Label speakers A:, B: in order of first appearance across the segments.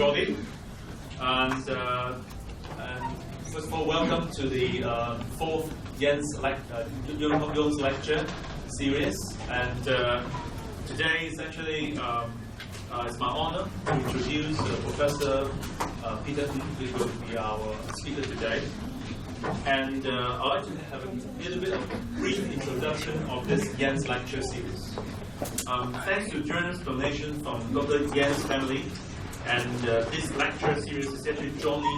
A: everybody. And first of all, welcome to the fourth Jens lecture series. And today is actually it's my honor to introduce Professor Peter, who is going to be our speaker today. And I'd like to have a little bit of a brief introduction of this Jens lecture series. Thanks to generous donation from Dr. Jens' family, and this lecture series is actually jointly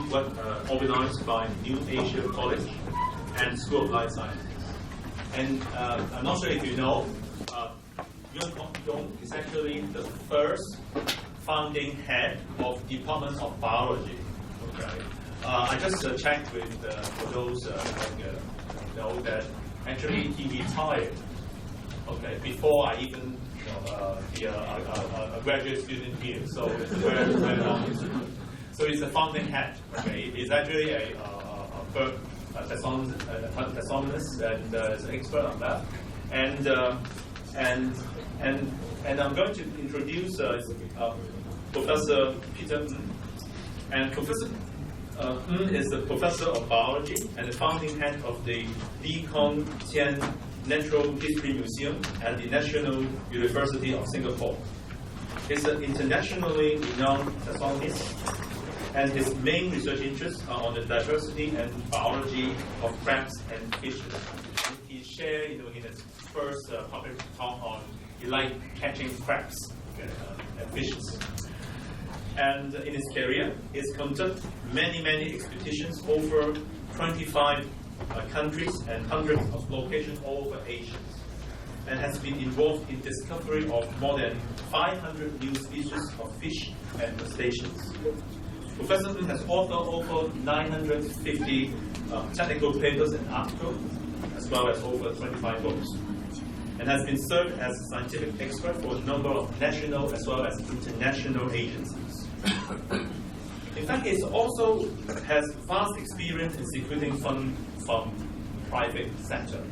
A: organized by New Asia College and School of Life Sciences. And I'm not sure if you know, Yong is actually the first founding head of Department of Biology. Okay. I just checked with for those know that actually he retired. Okay, before I even be a graduate student here, so it's very long history. So he's a founding head. Okay, he's actually a taxonomist and is an expert on that. And I'm going to introduce Professor Peter, and Professor is the professor of biology and the founding head of the Li Kong Tian Natural History Museum at the National University of Singapore. He's an internationally renowned taxonomist, and his main research interests are on the diversity and biology of crabs and fishes. He shared, in his first public talk on he liked catching crabs and fishes. And in his career, he's conducted many expeditions over 25 countries and hundreds of locations all over Asia, and has been involved in discovery of more than 500 new species of fish and crustaceans. Professor Ng has authored over 950 technical papers and articles, as well as over 25 books, and has been served as a scientific expert for a number of national as well as international agencies. In fact, he also has vast experience in securing funding from private sector.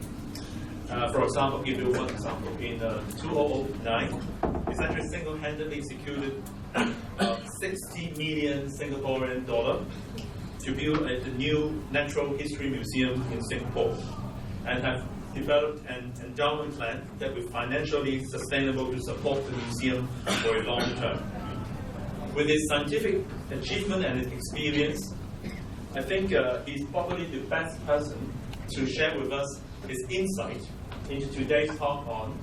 A: For example, I'll give you one example. In 2009, he's actually single-handedly secured 60 million Singaporean dollar to build a new natural history museum in Singapore, and have developed an endowment plan that will be financially sustainable to support the museum for a long term. With his scientific achievement and his experience, I think he's probably the best person to share with us his insight into today's talk on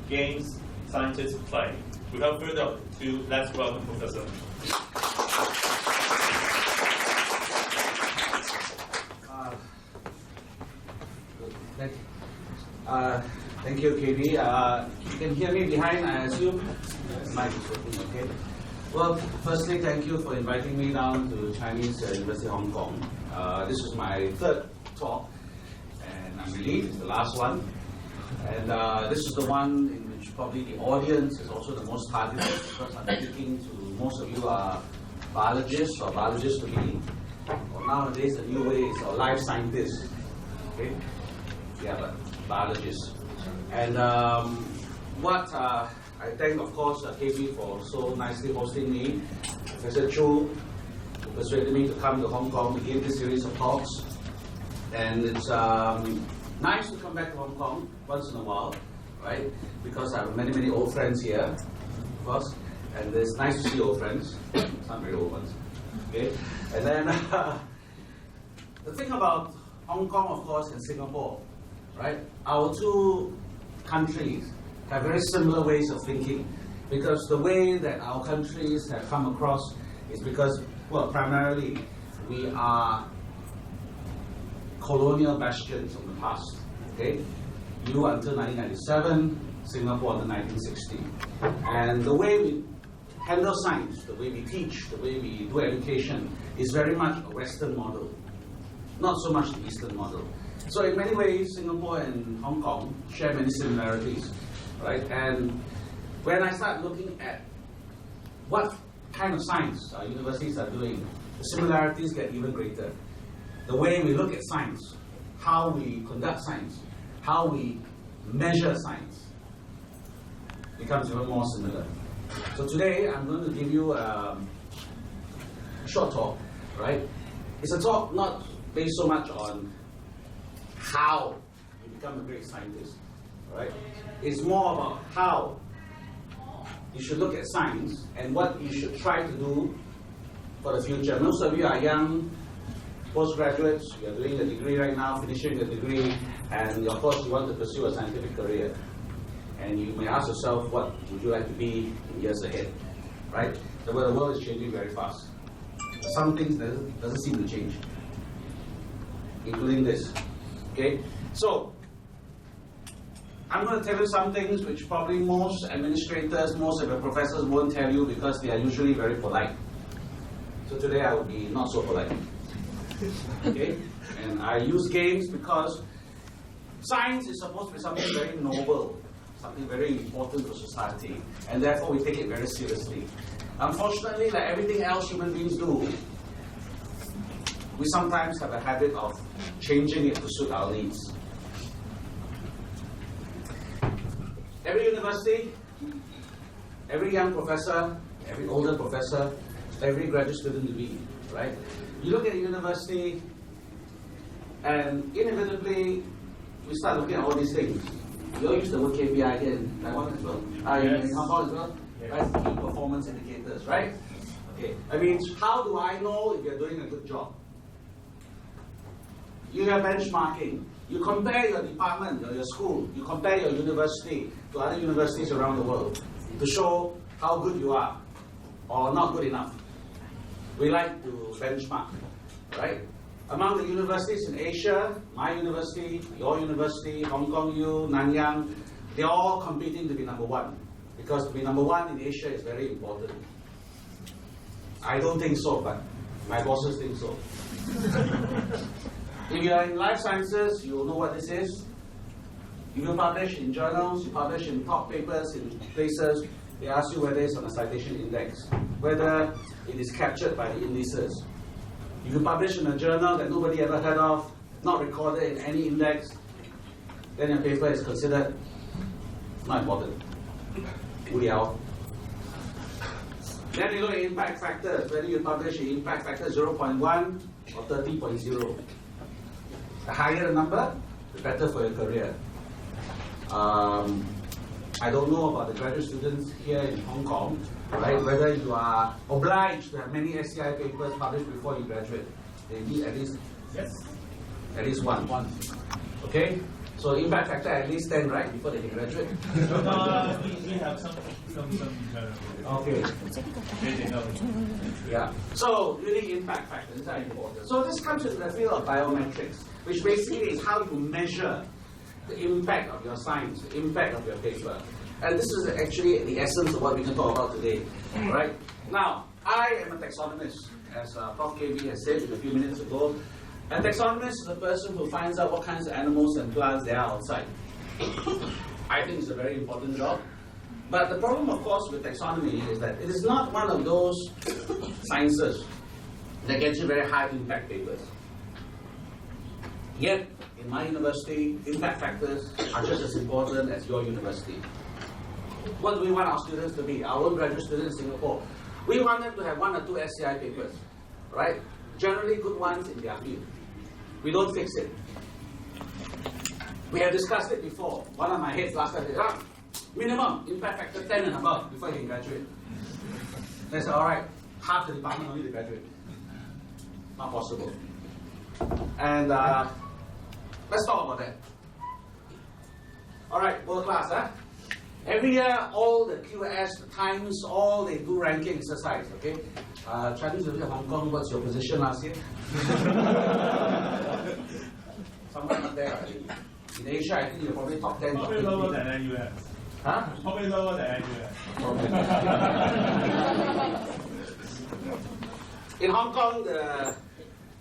A: games scientists play. Without further ado, let's welcome Professor.
B: Thank you, KB. You can hear me behind, I assume? The mic is working, okay. Well, firstly, thank you for inviting me down to Chinese University of Hong Kong. This is my third talk, and I'm relieved it's the last one. And this is the one in which probably the audience is also the most targeted, because I'm speaking to most of you are biologists or biologists to be. Or nowadays, the new way is life scientists. Okay? Yeah, but biologists. And I thank, of course, KB for so nicely hosting me. Professor Chu, who persuaded me to come to Hong Kong to give this series of talks. And it's nice to come back to Hong Kong once in a while, right? Because I have many old friends here, of course. And it's nice to see old friends. Not very old ones. Okay? And then the thing about Hong Kong, of course, and Singapore, right? Our two countries have very similar ways of thinking, because the way that our countries have come across is because, well, primarily we are colonial bastions of the past, okay? You until 1997, Singapore until 1960. And the way we handle science, the way we teach, the way we do education is very much a Western model, not so much the Eastern model. So in many ways, Singapore and Hong Kong share many similarities. Right? And when I start looking at what kind of science our universities are doing, the similarities get even greater. The way we look at science, how we conduct science, how we measure science becomes even more similar. So today I'm going to give you short talk, right? It's a talk not based so much on how you become a great scientist, right? It's more about how you should look at science and what you should try to do for the future. Most of you are young postgraduates, you're doing a degree right now, finishing the degree, and of course you want to pursue a scientific career. And you may ask yourself, what would you like to be in years ahead, right? The world is changing very fast. Some things doesn't seem to change, including this, okay? So, I'm going to tell you some things which probably most administrators, most of the professors won't tell you because they are usually very polite. So today I will be not so polite. Okay? And I use games because science is supposed to be something very noble, something very important for society, and therefore we take it very seriously. Unfortunately, like everything else human beings do, we sometimes have a habit of changing it to suit our needs. Every university, every young professor, every older professor, every graduate student to be, right? You look at a university, and inevitably, we start looking at all these things. We all use the word KPI here in Taiwan as well. In Hong Kong as well. Yes. Right? Key performance indicators, right? Okay. I mean, how do I know if you're doing a good job? You have benchmarking. You compare your department or your school, you compare your university to other universities around the world to show how good you are or not good enough. We like to benchmark, right? Among the universities in Asia, my university, your university, Hong Kong U, Nanyang, they're all competing to be number one. Because to be number one in Asia is very important. I don't think so, but my bosses think so. If you are in life sciences, you will know what this is. If you publish in journals, you publish in top papers in places, they ask you whether it's on a citation index, whether it is captured by the indices. If you publish in a journal that nobody ever heard of, not recorded in any index, then your paper is considered not important. Then you look at impact factors, whether you publish an impact factor 0.1 or 30.0. The higher the number, the better for your career. I don't know about the graduate students here in Hong Kong, right? Whether you are obliged to have many SCI papers published before you graduate. They need at least one. Okay? So impact factor at least 10, right? Before they can graduate.
A: We have some
B: Okay. Yeah. So really impact factors are important. So this comes into the field of biometrics, which basically is how you measure the impact of your science, the impact of your paper. And this is actually the essence of what we can talk about today. Right? Now, I am a taxonomist, as Prof. KB has said a few minutes ago. A taxonomist is a person who finds out what kinds of animals and plants there are outside. I think it's a very important job. But the problem, of course, with taxonomy is that it is not one of those sciences that gets you very high impact papers. Yet, in my university, impact factors are just as important as your university. What do we want our students to be? Our own graduate students in Singapore. We want them to have 1 or 2 SCI papers, right? Generally good ones in their field. We don't fix it. We have discussed it before. One of my heads last time said, minimum impact factor 10 and above before you can graduate. They said, all right, half the department only to graduate. Not possible. And let's talk about that. All right, world class, huh? Every year, all the QS, the Times, all they do ranking exercise, okay? Chinese University of Hong Kong, what's your position last year? Somewhere not there, I think. In Asia, I think you're probably top 10.
A: Probably lower than US.
B: Huh?
A: Probably lower than US.
B: In Hong Kong,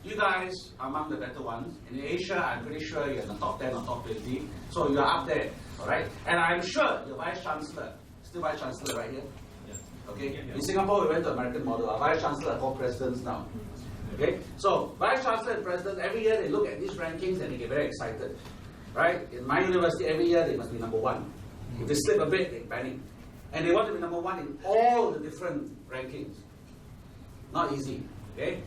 B: you guys are among the better ones. In Asia, I'm pretty sure you're in the top 10 or top 20. So you're up there, all right? And I'm sure your Vice Chancellor, still Vice Chancellor right here? Yes. Okay? Yeah. In Singapore, we went to American model. Our Vice Chancellor are all presidents now. Okay? So, Vice Chancellor and president, every year they look at these rankings and they get very excited. Right? In my university, every year they must be number 1. If they slip a bit, they panic. And they want to be number 1 in all the different rankings. Not easy. Okay?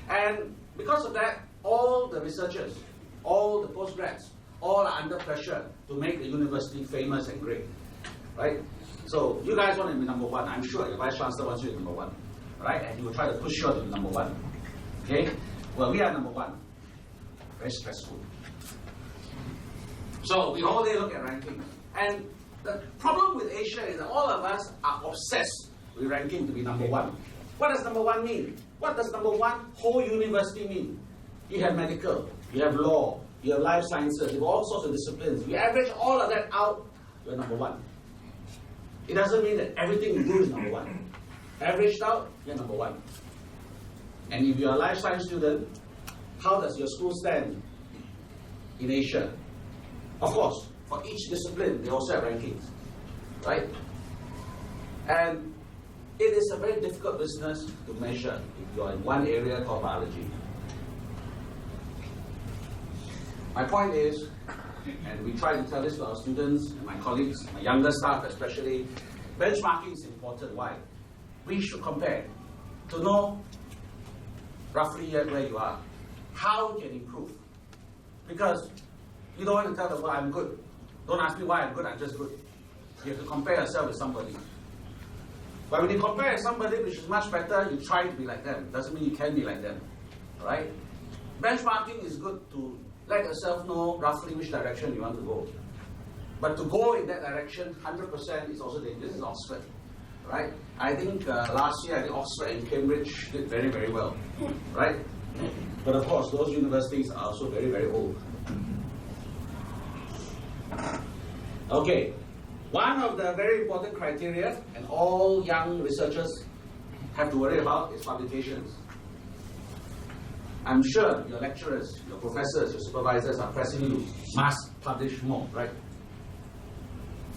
B: And because of that, all the researchers, all the postgrads, all are under pressure to make the university famous and great. Right? So you guys want to be number one. I'm sure your Vice Chancellor wants you to be number one. Right? And he will try to push you to be number one. Okay? Well, we are number one. Very stressful. So we all day look at rankings. And the problem with Asia is that all of us are obsessed with ranking to be number one. What does number one mean? What does number one whole university mean? You have medical, you have law, you have life sciences, you have all sorts of disciplines. You average all of that out, you're number one. It doesn't mean that everything you do is number one. Averaged out, you're number one. And if you're a life science student, how does your school stand in Asia? Of course, for each discipline, they also have rankings, right? And it is a very difficult business to measure if you're in one area called biology. My point is, and we try to tell this to our students and my colleagues, my younger staff especially, benchmarking is important. Why? We should compare to know roughly where you are, how you can improve. Because you don't want to tell the world, I'm good. Don't ask me why I'm good, I'm just good. You have to compare yourself with somebody. But when you compare somebody which is much better, you try to be like them. Doesn't mean you can be like them. Right? Benchmarking is good to let yourself know roughly which direction you want to go. But to go in that direction 100% is also dangerous. This is Oxford. Right? I think last year, I think Oxford and Cambridge did very, very well. Right? But of course, those universities are also very, very old. Okay. One of the very important criteria, and all young researchers have to worry about, is publications. I'm sure your lecturers, your professors, your supervisors are pressing you, must publish more, right?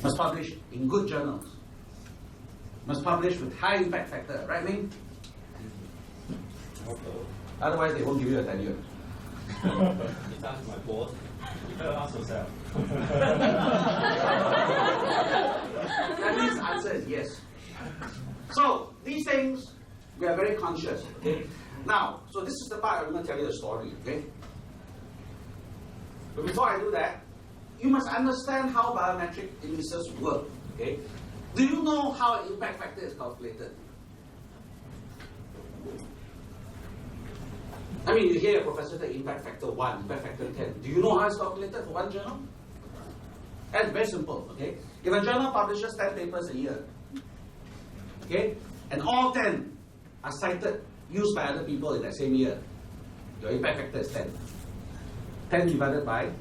B: Must publish in good journals. Must publish with high impact factor, right, Ming? Otherwise, they won't give you a tenure.
C: It's asked my boss. You better ask yourself.
B: That means the answer is yes. So, these things, we are very conscious, okay? Now, so this is the part I'm going to tell you the story, okay? But before I do that, you must understand how biometric indices work, okay? Do you know how an impact factor is calculated? I mean, you hear a professor say impact factor 1, impact factor 10. Do you know how it's calculated for one journal? That's very simple, okay? If a journal publishes 10 papers a year, okay, and all 10 are cited, used by other people in that same year, your impact factor is 10. 10 divided by,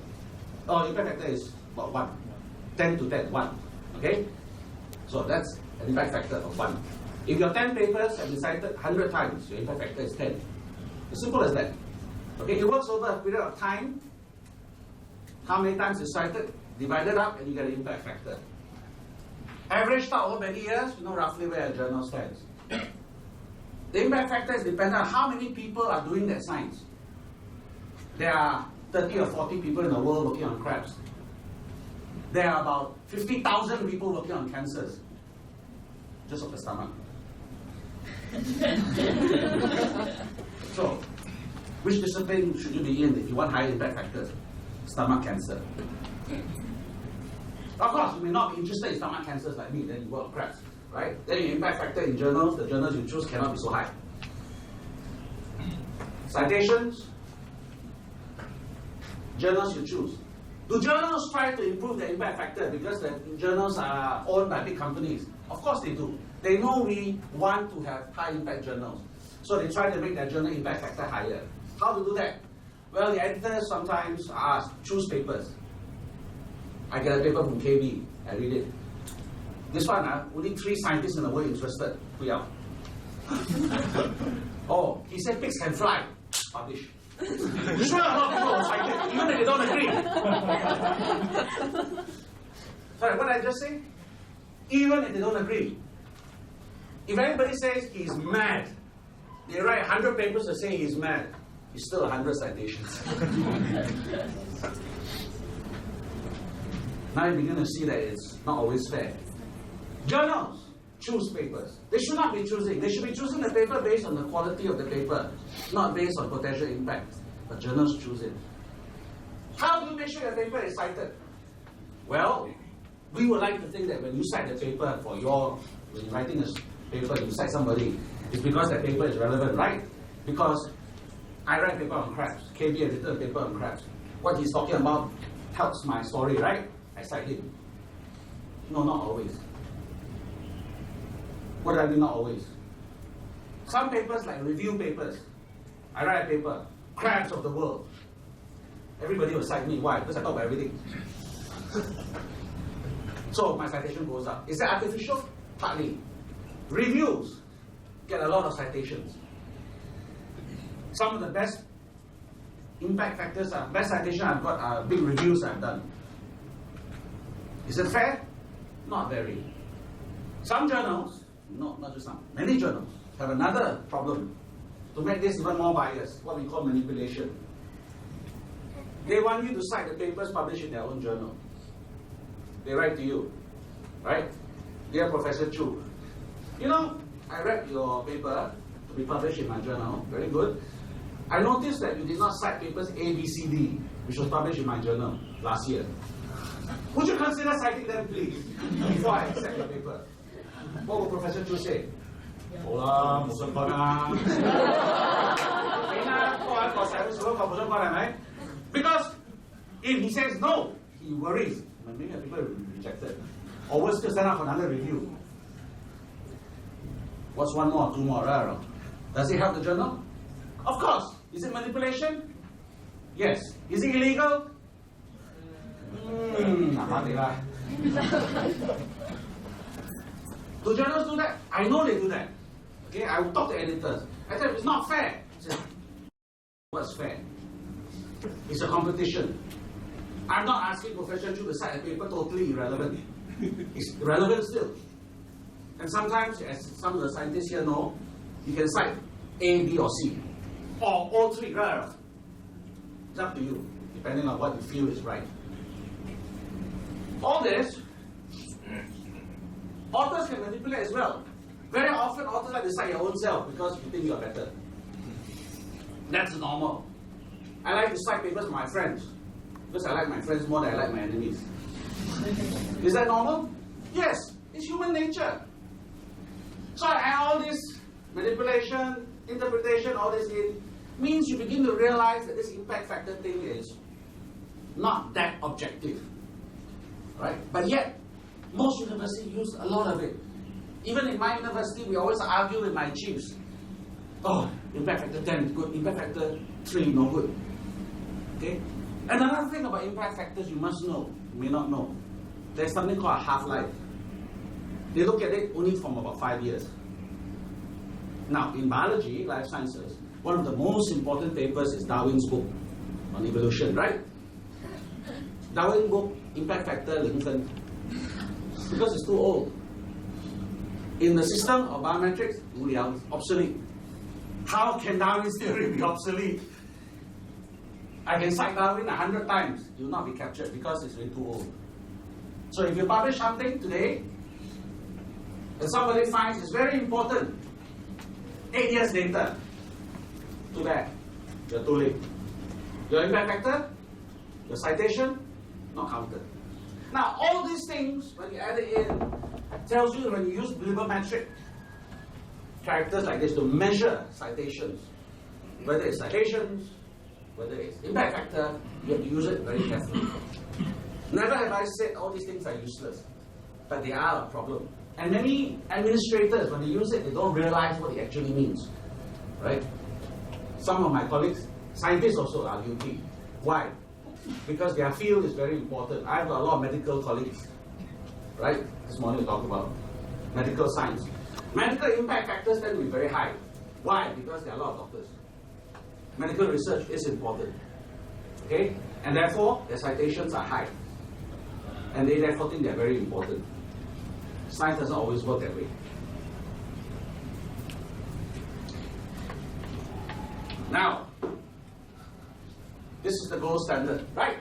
B: impact factor is about 1. 10 to 10, 1, okay? So that's an impact factor of 1. If your 10 papers have been cited 100 times, your impact factor is 10. As simple as that. Okay, it works over a period of time. How many times it's cited, divided up, and you get an impact factor. Averaged out over many years, you know roughly where a journal stands. The impact factor is dependent on how many people are doing that science. There are 30 or 40 people in the world working on crabs. There are about 50,000 people working on cancers, just of the stomach. So, which discipline should you be in if you want high impact factors? Stomach cancer. Of course, you may not be interested in stomach cancers like me, then you work on crabs, right? Then your impact factor in journals, the journals you choose cannot be so high. Citations, journals you choose. Do journals try to improve their impact factor because the journals are owned by big companies? Of course they do. They know we want to have high impact journals. So they try to make their journal impact factor higher. How to do that? Well, the editors sometimes ask, choose papers. I get a paper from KB, I read it. This one, only 3 scientists in the world interested. Oh, he said pigs can fly. Publish. Sure, a lot of people are excited, even if they don't agree. Sorry, what did I just say? Even if they don't agree. If anybody says he's mad, they write 100 papers to say he's mad. He's still 100 citations. Now you begin to see that it's not always fair. Journals. choose papers. They should not be choosing. They should be choosing the paper based on the quality of the paper, not based on potential impact. But journals choose it. How do you make sure your paper is cited? Well, we would like to think that when you cite the paper when you're writing a paper, you cite somebody, it's because that paper is relevant, right? Because I write paper on crabs. KB has written a paper on crabs. What he's talking about helps my story, right? I cite him. No, not always. What do I mean not always? Some papers, like review papers, I write a paper, crabs of the world. Everybody will cite me. Why? Because I talk about everything. So my citation goes up. Is that artificial? Partly. Reviews get a lot of citations. Some of the best impact factors, best citation I've got are big reviews I've done. Is it fair? Not very. Some journals, no, not just some, many journals have another problem. To make this even more biased, what we call manipulation. They want you to cite the papers published in their own journal. They write to you, right? Dear Professor Chu, you know, I read your paper to be published in my journal, very good. I noticed that you did not cite papers A, B, C, D, which was published in my journal last year. Would you consider citing them, please, before I accept your paper? What would Professor Chu say? Hola, because if he says no, he worries. Maybe people will be rejected. Or worse, to send out another review. What's one more, two more? Does it help the journal? Of course. Is it manipulation? Yes. Is it illegal? Do journals do that? I know they do that. Okay, I will talk to editors. I tell them it's not fair. I say, what's fair? It's a competition. I'm not asking Professor Chu to cite a paper totally irrelevant. It's relevant still. And sometimes, as some of the scientists here know, you can cite A, B, or C. Or all three. It's up to you, depending on what you feel is right. All this, authors can manipulate as well. Very often, authors like to cite your own self because you think you are better. That's normal. I like to cite papers for my friends because I like my friends more than I like my enemies. Is that normal? Yes, it's human nature. So I add all this manipulation, interpretation, all this in, means you begin to realize that this impact factor thing is not that objective. Right? But yet, most universities use a lot of it. Even in my university, we always argue with my chiefs. Oh, impact factor 10, good. Impact factor 3, no good. Okay? Another thing about impact factors you must know, you may not know. There's something called a half-life. They look at it only from about 5 years. Now, in biology, life sciences, one of the most important papers is Darwin's book on evolution, right? Darwin's book, impact factor, Lincoln, because it's too old. In the system of biometrics, obsolete. How can Darwin's theory be obsolete? I can cite Darwin 100 times, it will not be captured because it's way too old. So if you publish something today, and somebody finds it's very important, 8 years later, too bad, you're too late. Your impact factor, your citation, not counted. Now, all these things, when you add it in, tells you when you use bibliometric characters like this to measure citations, whether it's citations, whether it's impact factor, you have to use it very carefully. Never have I said all these things are useless, but they are a problem. And many administrators, when they use it, they don't realize what it actually means, right? Some of my colleagues, scientists also, are guilty. Why? Because their field is very important. I have a lot of medical colleagues, right? This morning we talked about medical science. Medical impact factors tend to be very high. Why? Because there are a lot of doctors. Medical research is important, okay? And therefore, their citations are high. And they therefore think they're very important. Science doesn't always work that way. Now, this is the gold standard, right?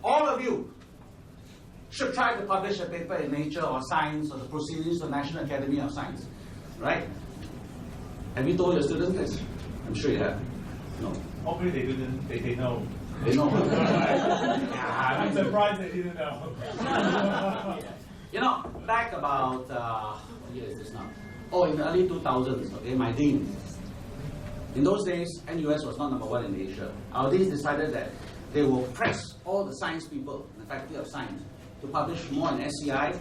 B: All of you should try to publish a paper in Nature or Science or the Proceedings of the National Academy of Science, right? Have you told your students this? I'm sure you have. No.
A: Hopefully they didn't. They know.
B: They know.
A: I'm surprised they didn't know.
B: You know, back about what year is this now? Oh, in the early 2000s. Okay, my dean. In those days, NUS was not number one in Asia. Our deans decided that they will press all the science people in the Faculty of Science to publish more in SCI,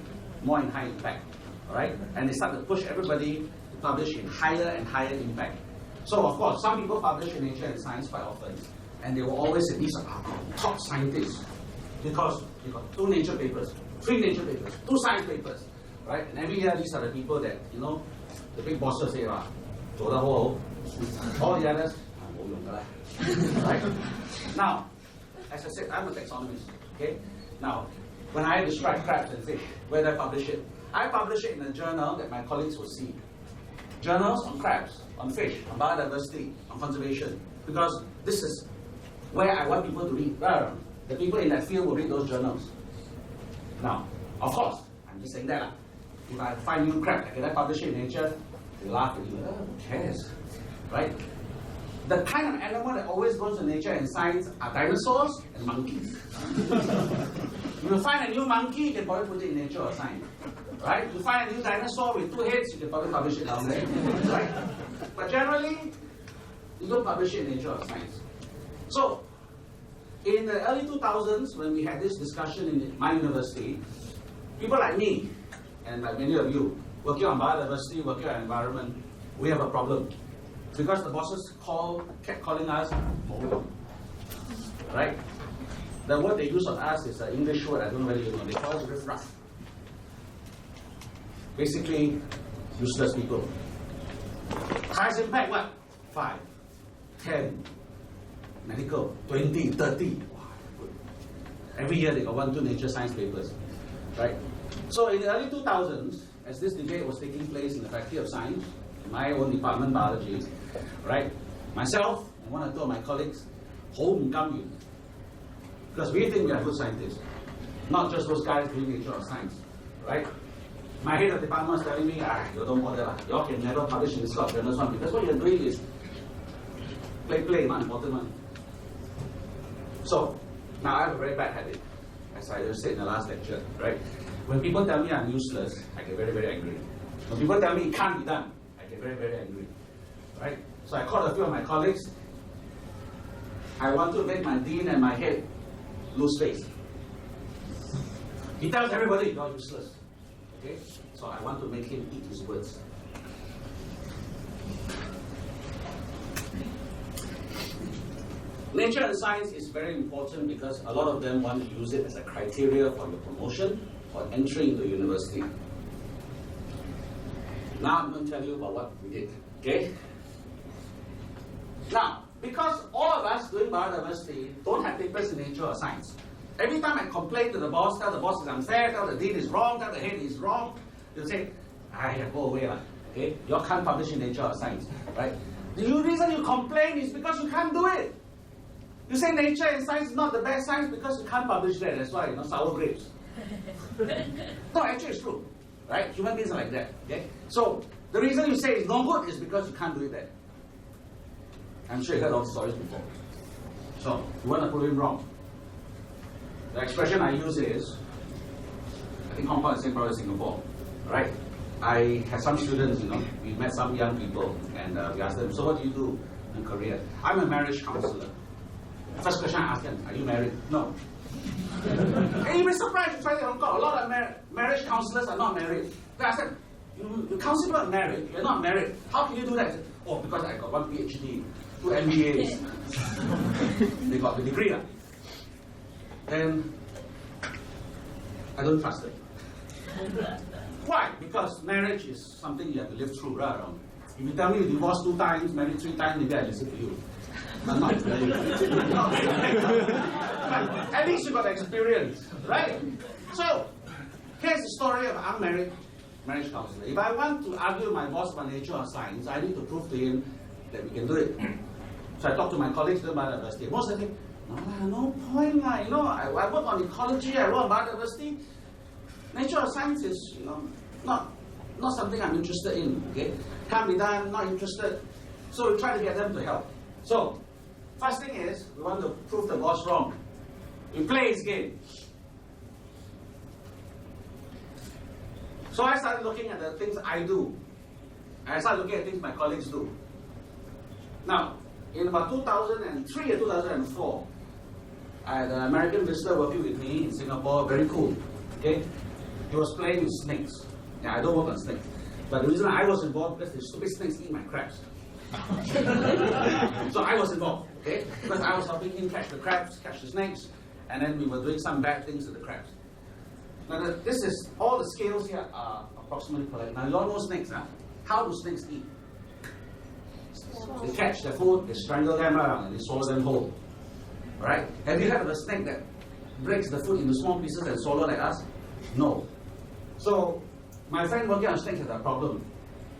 B: more in high impact. All right, and they started to push everybody to publish in higher and higher impact. So, of course, some people publish in Nature and Science quite often, and they will always say these are our top scientists because you got 2 Nature papers, 3 Nature papers, 2 Science papers, right? And every year these are the people that, you know, the big bosses say, all the others, right? Now, as I said, I'm a taxonomist, okay? Now, when I describe crabs and fish, where do I publish it? I publish it in a journal that my colleagues will see. Journals on crabs, on fish, on biodiversity, on conservation, because this is where I want people to read. The people in that field will read those journals. Now, of course, I'm just saying that. If I find new crab, can I publish it in Nature? They laugh at you. Who cares? Right? The kind of animal that always goes to Nature and Science are dinosaurs and monkeys. You find a new monkey, you can probably put it in Nature or Science. Right? You find a new dinosaur with 2 heads, you can probably publish it down there. Right? But generally, you don't publish it in Nature or Science. So, in the early 2000s, when we had this discussion in my university, people like me, and like many of you, working on biodiversity, working on environment, we have a problem. Because the bosses kept calling us mole. Right? The word they use on us is an English word, I don't know whether you know, they call us riffraff. Basically, useless people. Highest impact, what? 5, 10, medical, 20, 30. Every year they got 1, 2 Nature Science papers. Right? So in the early 2000s, as this debate was taking place in the Faculty of Science, in my own department, biology, right? Myself and 1 or 2 of my colleagues, because we think we are good scientists, not just those guys doing Nature or Science, right? My head of department was telling me, you don't bother, you all can never publish in this sort of journals one, because what you're doing is play, not important one. So, now I have a very bad habit, as I just said in the last lecture, right? When people tell me I'm useless, I get very, very angry. When people tell me it can't be done, I get very, very angry, right? So I called a few of my colleagues. I want to make my dean and my head lose face. He tells everybody you're useless. Okay? So I want to make him eat his words. Nature and Science is very important because a lot of them want to use it as a criteria for your promotion or entry into university. Now I'm going to tell you about what we did. Okay? Now, because all of us doing biodiversity don't have papers in Nature or Science. Every time I complain to the boss, tell the boss it's unfair, tell the dean is wrong, tell the head is wrong, they'll say, go away. Okay? You all can't publish in Nature or Science. Right? The reason you complain is because you can't do it. You say Nature and Science is not the best science because you can't publish there. That's why, sour grapes. No, actually it's true. Right? Human beings are like that. Okay? So, the reason you say it's no good is because you can't do it there. I'm sure you heard all the stories before. So, you want to prove him wrong. The expression I use is, I think Hong Kong is the same problem as Singapore. Right? I had some students, we met some young people, and we asked them, so what do you do in Korea? I'm a marriage counselor. First question I asked them, are you married? No. And you'll be surprised to find in Hong Kong, a lot of marriage counselors are not married. Then I said, you counsel about marriage, you're not married. How can you do that? Said, because I got 1 PhD, 2 MBAs. They got the degree. Then I don't trust them. Why? Because marriage is something you have to live through, right? If you tell me you divorced 2 times, married 3 times, maybe I listen to you. But not at least you got experience, right? So, here's the story of an unmarried marriage counselor. If I want to argue my boss about Nature or Science, I need to prove to him that we can do it. So I talk to my colleagues at biodiversity. Most of them, no point. I work on ecology, I work on biodiversity. Nature science is, not something I'm interested in. Okay, can't be done. Not interested. So we try to get them to help. So first thing is we want to prove the boss wrong. We play his game. So I started looking at the things I do. I started looking at things my colleagues do. Now, in about 2003 or 2004, I had an American visitor working with me in Singapore, very cool. Okay? He was playing with snakes. Yeah, I don't work on snakes. But the reason I was involved because the stupid snakes eat my crabs. So I was involved, okay? Because I was helping him catch the crabs, catch the snakes, and then we were doing some bad things to the crabs. Now, this is, all the scales here are approximately correct. Now, you all know snakes, huh? How do snakes eat? They catch their food, they strangle them around, and they swallow them whole. Alright? Have you heard of a snake that breaks the food into small pieces and swallow like us? No. So, my friend working on snakes had a problem.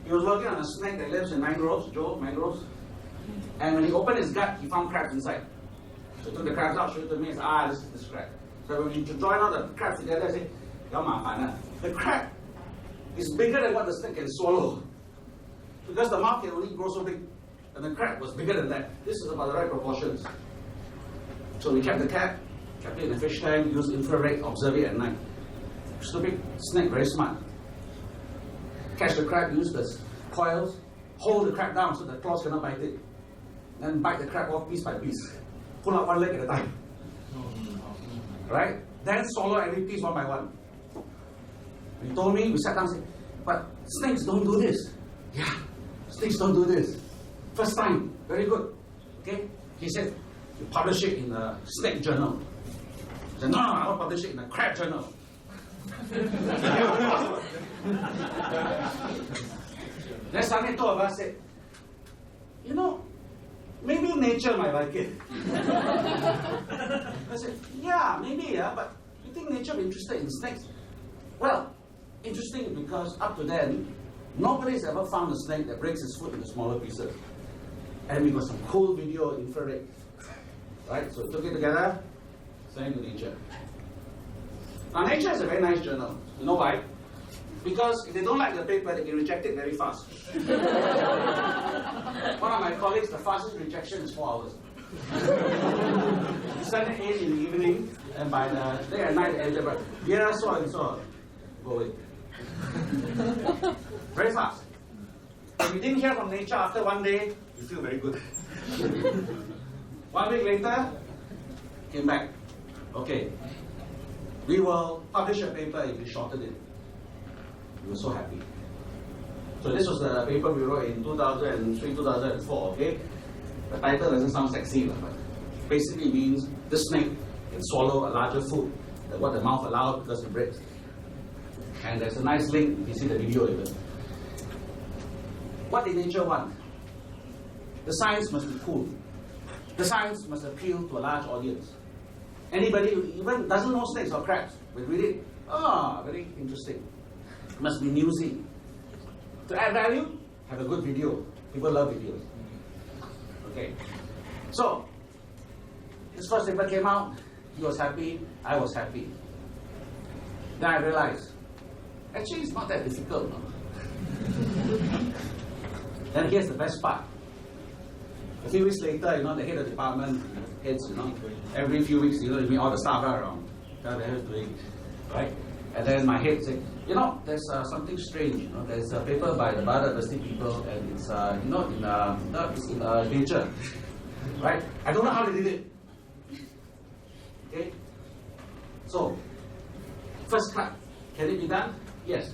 B: He was working on a snake that lives in mangroves, mangroves. And when he opened his gut, he found crabs inside. So he took the crabs out, showed it to me, and said, this is this crab. So when you join all the crabs together, I say, the crab is bigger than what the snake can swallow. Because the mouth can only grow so big, and the crab was bigger than that. This is about the right proportions. So we kept the cat, kept it in a fish tank, used infrared, observe it at night. Stupid snake, very smart. Catch the crab, use the coils, hold the crab down so the claws cannot bite it. Then bite the crab off piece by piece. Pull out one leg at a time. Right? Then swallow every piece one by one. He told me, we sat down and said, but snakes don't do this. Yeah, snakes don't do this. First time, very good. Okay? He said, you publish it in a snake journal. I said, no, I want to publish it in a crab journal. Then suddenly two of us said, maybe nature might like it. I said, yeah, maybe, but you think nature will be interested in snakes? Well, interesting because up to then, nobody's ever found a snake that breaks its foot into smaller pieces. And we got some cool video infrared. Right? So we took it together, sent it to Nature. Now, Nature is a very nice journal. You know why? Because if they don't like the paper, they can reject it very fast. One of my colleagues, the fastest rejection is 4 hours. You send it 8 in the evening, and by the day and night, they say, yeah, so and so. Go away. Very fast. If you didn't hear from Nature after one day, you feel very good. 1 week later, came back. Okay. We will publish a paper if you shorten it. We were so happy. So this was the paper we wrote in 2003, 2004, okay? The title doesn't sound sexy, but basically means this snake can swallow a larger food than what the mouth allows because it breaks. And there's a nice link, you can see the video even. What did Nature want? The science must be cool. The science must appeal to a large audience. Anybody who even doesn't know snakes or crabs will read it. Very interesting. It must be newsy. To add value, have a good video. People love videos. Okay. So, this first paper came out. He was happy. I was happy. Then I realized, actually, it's not that difficult. No? Then here's the best part. A few weeks later, the head of the department, heads, every few weeks, you meet all the staff around. Tell them how to doing, right? And then my head said, there's something strange. There's a paper by the biodiversity people, and it's in Nature, right? I don't know how they did it. Okay. So, first cut. Can it be done? Yes.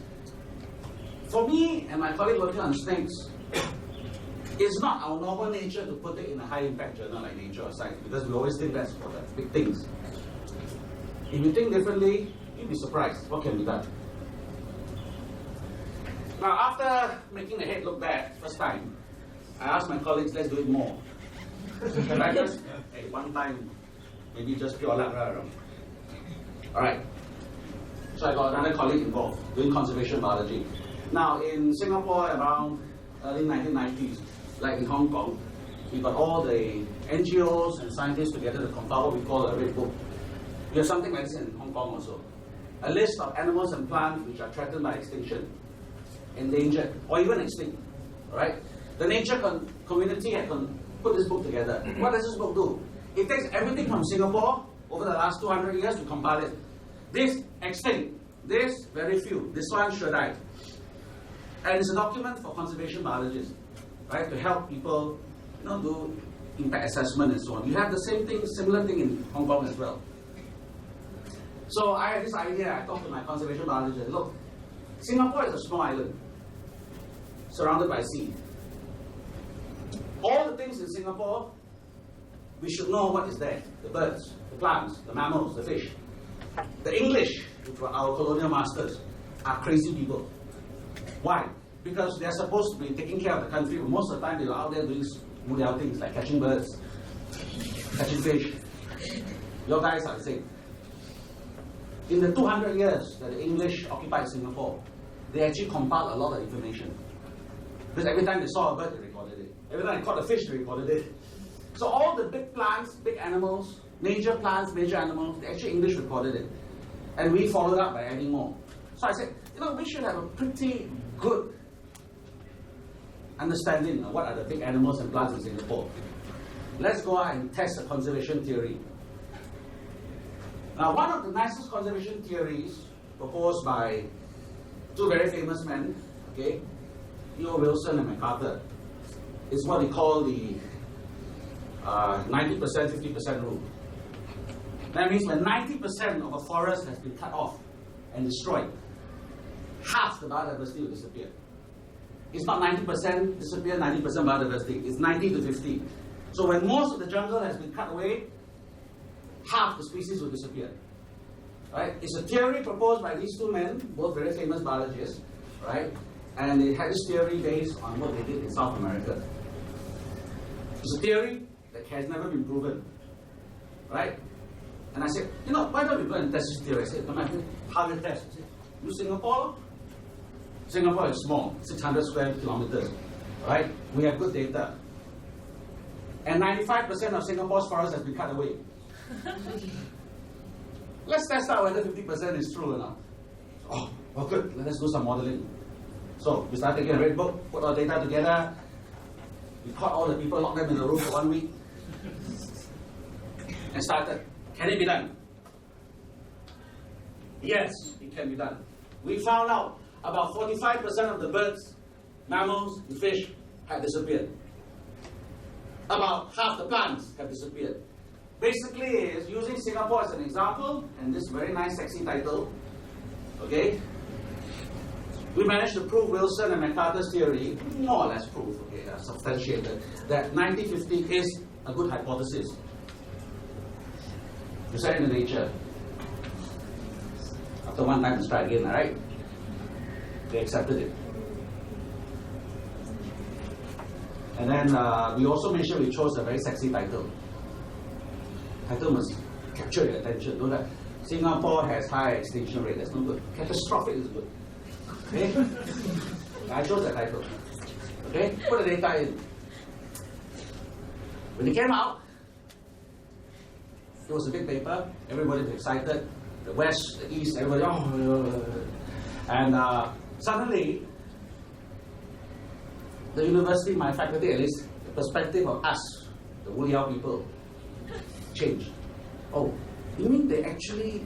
B: For me and my colleague working on snakes, it's not our normal nature to put it in a high-impact journal like Nature or Science, because we always think that's for the big things. If you think differently, you'll be surprised. What can be done? Now, after making the head look bad first time, I asked my colleagues, let's do it more. Right? Hey, one time, maybe just pure luck around. All right. So I got another colleague involved doing conservation biology. Now, in Singapore, around early 1990s, like in Hong Kong, we got all the NGOs and scientists together to compile what we call a Red Book. We have something like this in Hong Kong also. a list of animals and plants which are threatened by extinction, endangered, or even extinct. All right? The nature community had put this book together. What does this book do? It takes everything from Singapore over the last 200 years to compile it. This extinct, this very few, this one sure died. And it's a document for conservation biologists, right, to help people, do impact assessment and so on. You have the same thing, similar thing in Hong Kong as well. So I had this idea. I talked to my conservation biologist. Look, Singapore is a small island, surrounded by sea. All the things in Singapore, we should know what is there. The birds, the plants, the mammals, the fish. The English, which were our colonial masters, are crazy people. Why? Because they're supposed to be taking care of the country, but most of the time they were out there doing muliao things like catching birds, catching fish. Your guys are the same. In the 200 years that the English occupied Singapore, they actually compiled a lot of information. Because every time they saw a bird, they recorded it. Every time they caught a fish, they recorded it. So all the big plants, big animals, major plants, major animals, the actual English recorded it. And we followed up by adding more. So I said, we should have a pretty good understanding of what are the big animals and plants in Singapore. Let's go out and test the conservation theory. Now, one of the nicest conservation theories proposed by two very famous men, okay, E.O. Wilson and MacArthur, is what we call the 90%, 50% rule. That means when 90% of a forest has been cut off and destroyed, half the biodiversity will disappear. It's not 90% disappear, 90% biodiversity. It's 90 to 50. So when most of the jungle has been cut away, half the species will disappear. Right? It's a theory proposed by these two men, both very famous biologists, right? And they had this theory based on what they did in South America. It's a theory that has never been proven, right? And I said, why don't we go and test this theory? I said, how do you test? I said, use Singapore. Singapore is small, 600 square kilometers, right? We have good data. And 95% of Singapore's forest has been cut away. Let's test out whether 50% is true or not. Oh, good. Let's do some modeling. So we started taking a red book, put our data together. We caught all the people, locked them in the room for 1 week, and started. Can it be done? Yes, it can be done. We found out about 45% of the birds, mammals, and fish have disappeared. About half the plants have disappeared. Basically, is using Singapore as an example, and this very nice, sexy title, okay? We managed to prove Wilson and MacArthur's theory, more or less proof, okay, substantiated, that 90-50 is a good hypothesis. You said in the Nature. After one time, let's try again, all right? They accepted it. And then we also made sure we chose a very sexy title. Title must capture your attention. Don't that Singapore has high extinction rate. That's not good. Catastrophic is good. Okay? I chose that title. Okay? Put the data in. When it came out, it was a big paper. Everybody was excited. The West, the East, everybody, and suddenly, the university, my faculty at least, the perspective of us, the Wuliao people, changed. Oh, you mean they actually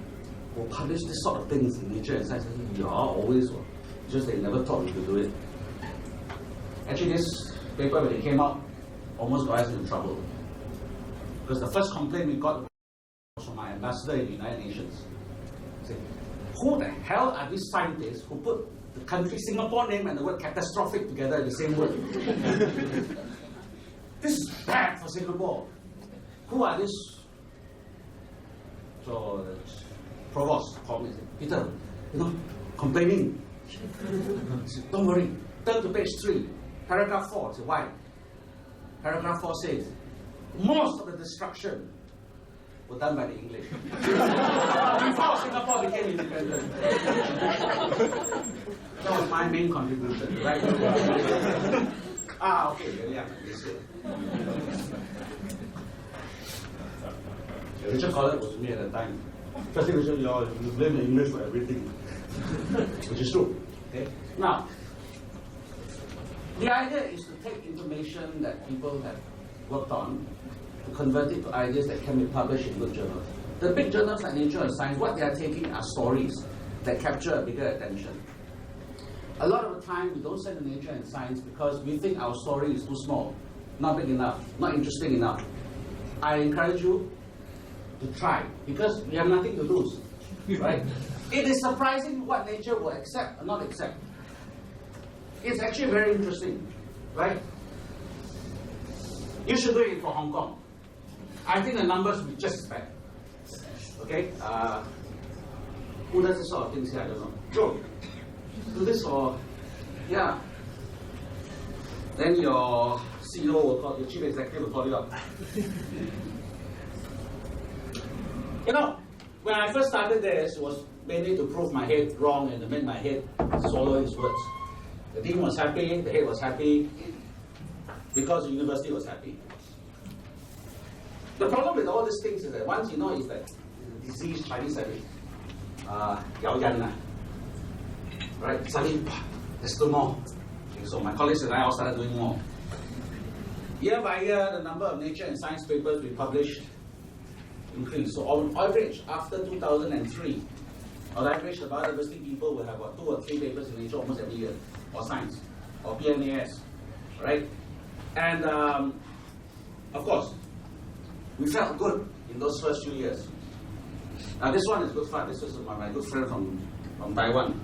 B: will publish this sort of things in Nature and Science? Yeah, always. Just they never thought we could do it. Actually, this paper, when it came out, almost got us into trouble. Because the first complaint we got was from my ambassador in the United Nations. He said, who the hell are these scientists who put the country Singapore name and the word catastrophic together in the same word? This is bad for Singapore. Who are these? So the provost called me and said, Peter, complaining. Said, don't worry, turn to page 3, paragraph 4. I said, why? Paragraph 4 says, most of the destruction were done by the English. Before Singapore became independent. That was my main contribution, right? Okay, yeah, that's it. Richard Collett was with me at the time. First thing you blame the English for everything, which is true. Okay. Now, the idea is to take information that people have worked on, to convert it to ideas that can be published in good journals. The big journals like Nature and Science, what they are taking are stories that capture a bigger attention. A lot of the time, we don't send to Nature and Science because we think our story is too small, not big enough, not interesting enough. I encourage you to try, because we have nothing to lose, right? It is surprising what Nature will accept or not accept. It's actually very interesting, right? You should do it for Hong Kong. I think the numbers will be just as bad. Okay? Who does this sort of things here? I don't know. Joe, do this or, yeah. Then your CEO will call, your chief executive will call you up. You know, when I first started this, it was mainly to prove my head wrong and to make my head swallow his words. The dean was happy, the head was happy, because the university was happy. The problem with all these things is that once you know it's like disease, Chinese habit, yao yan, right? Suddenly, let's do more. Okay, so my colleagues and I all started doing more. Year by year, the number of Nature and Science papers we published increased. So on average, after 2003, on average, the biodiversity people will have about 2 or 3 papers in Nature almost every year, or Science, or PNAS, right? And of course, we felt good in those first few years. Now this one is good fun. This is my good friend from Taiwan.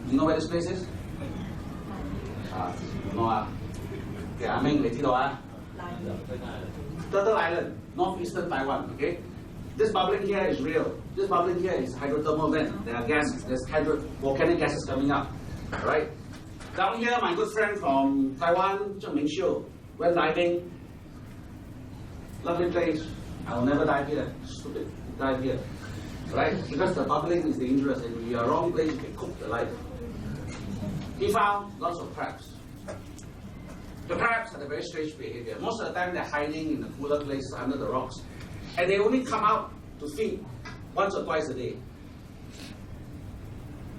B: You know where this place is? You know, okay, I mean, Turtle Island, northeastern Taiwan, okay? This bubbling here is real. This bubbling here is hydrothermal vent. There are gases, there's volcanic gases coming up, right? Down here, my good friend from Taiwan, Zheng Mingxiu, went diving. Lovely place. I will never dive here. Stupid, dive here, right? Because the bubbling is dangerous, and if you are wrong place, you can cook the life. He found lots of crabs. The crabs had a very strange behavior. Most of the time, they're hiding in the cooler places under the rocks, and they only come out to feed once or twice a day.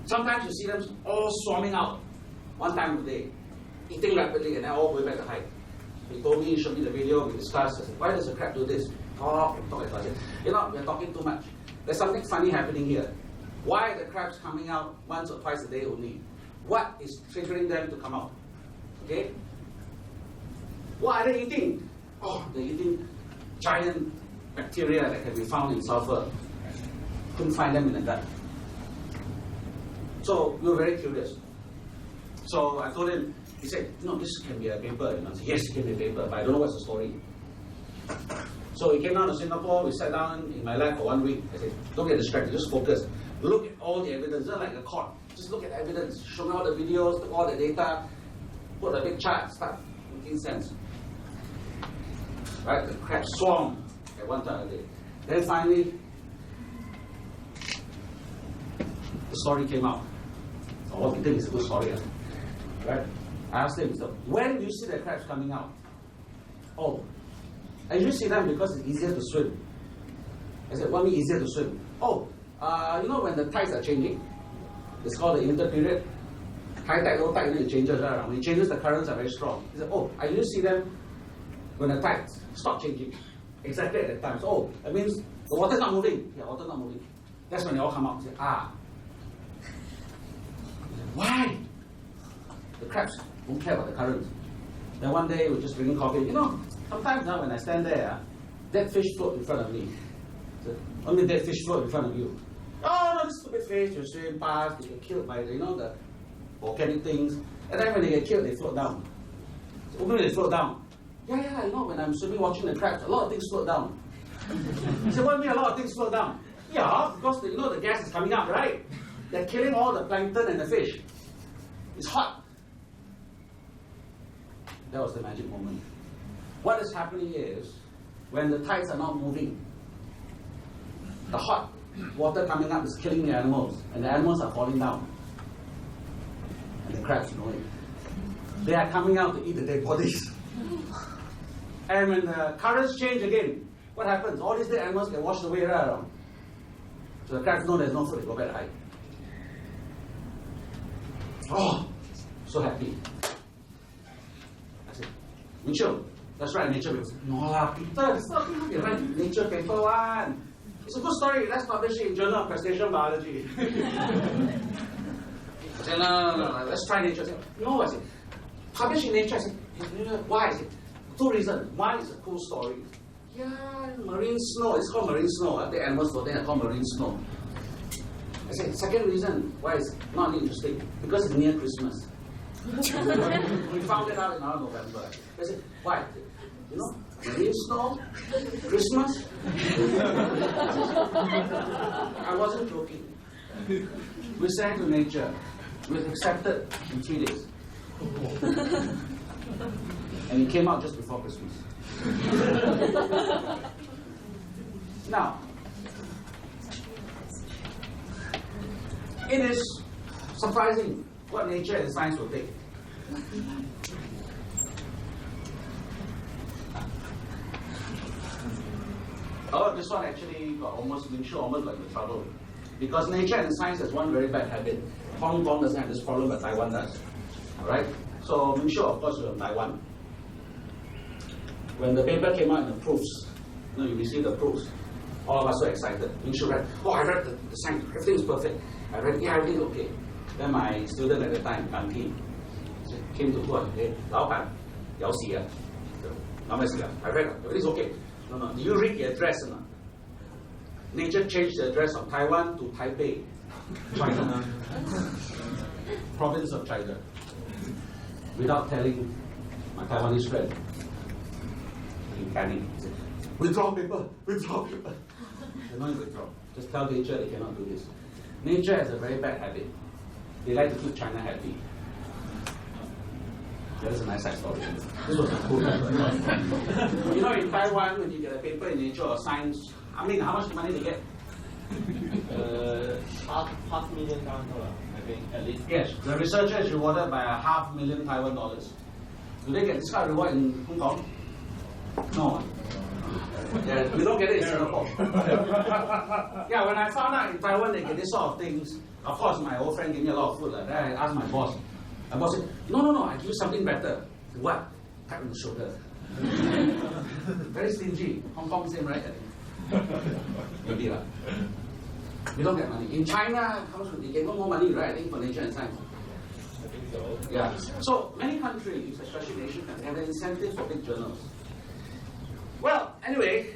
B: Sometimes you see them all swarming out one time a day, eating rapidly, and then all going back to hide. He told me, he showed me the video, we discussed. I said, why does the crab do this? Talk and talk. I said, you know, we're talking too much. There's something funny happening here. Why are the crabs coming out once or twice a day only? What is triggering them to come out? Okay? What are they eating? Oh, they're eating giant bacteria that can be found in sulfur. Couldn't find them in the gut. So we were very curious. So I told him, he said, no, this can be a paper. I said, yes, it can be a paper, but I don't know what's the story. So he came down to Singapore, we sat down in my lab for 1 week. I said, don't get distracted, just focus. Look at all the evidence, just like a court. Just look at the evidence, show me all the videos, look at all the data, put a big chart, start making sense. Right, the crabs swarm at one time a day. Then finally, the story came out. So what we think is a good story, right? I asked him, so when do you see the crabs coming out? Oh, I usually see them because it's easier to swim. I said, what do you mean easier to swim? Oh, you know when the tides are changing? It's called the interperiod. High tide, low tide, it changes around. When it changes, the currents are very strong. He said, oh, I usually see them when the tides stop changing. Exactly at that time. So, oh, that means the water's not moving. Yeah, water's not moving. That's when they all come out. He said, ah. He said, why? The crabs don't care about the currents. Then one day we're just drinking coffee. You know, sometimes now when I stand there, dead fish float in front of me. So, only dead fish float in front of you. Oh no, this stupid fish, you swim past, they get killed by the, you know, the volcanic things. And then when they get killed, they float down. So when they float down, yeah, you know, when I'm swimming watching the crabs, a lot of things float down. He said, what do you mean a lot of things float down? Yeah, because you know the gas is coming up, right? They're killing all the plankton and the fish. It's hot. That was the magic moment. What is happening is, when the tides are not moving, the hot water coming up is killing the animals, and the animals are falling down. And the crabs know it. They are coming out to eat the dead bodies. And when the currents change again, what happens? All these dead animals get washed away right around. So the cats know there's no food, they go back to hide. Oh, so happy. I said, Mitchell, that's right, nature paper. No lah, Peter, it's not you write nature paper one. It's a good story. Let's publish it in Journal of Crustacean Biology. I said, no, let's try nature. I said, no, I said, publish in nature. I said, why? I said, two reasons. One is a cool story. Yeah, marine snow. It's called marine snow. The animals for them are called marine snow. I said, second reason why it's not interesting, because it's near Christmas. We found it out in our November. I said, why? You know, marine snow, Christmas. I wasn't joking. We sang to nature. We was accepted in 3 days. And it came out just before Christmas. Now, it is surprising what nature and science will take. Oh, this one actually got almost got into trouble. Because nature and science has one very bad habit. Hong Kong doesn't have this problem, but Taiwan does. Alright? So Ming Shu, of course, was in Taiwan. When the paper came out in the proofs, you received the proofs, all of us were excited. Ming Shu read, oh, I read the science, everything's perfect. I read, yeah, everything's okay. Then my student at the time, Gan Ti, came to court, hey, 老闆有事啊？有咩事啊？ I read, everything's okay. No, do you read the address or not? Nature changed the address of Taiwan to Taipei, China, province of China, without telling my Taiwanese friend. In Canning, withdraw paper, withdraw paper. They don't withdraw. Just tell nature they cannot do this. Nature has a very bad habit. They like to keep China happy. That's a nice side story. This was a cool paper. You know, in Taiwan, when you get a paper in nature or science, I mean, how much money do you get?
C: half million Taiwan dollar, I think, at least.
B: Yes, the researcher is rewarded by $500,000 Taiwan dollars. Do they get this kind of reward in Hong Kong? No. Yeah, we don't get it in Singapore. Yeah, when I found out in Taiwan they get this sort of things, of course my old friend gave me a lot of food. Then I asked my boss. My boss said, no, I give you something better. I said, what? Tap on the shoulder. Very stingy. Hong Kong same, right? Maybe lah. We don't get money. In China, they get no more money, right? I think for nature and science.
C: I think so.
B: Yeah. So many countries, especially Asian countries, have an incentive for big journals. Well, anyway,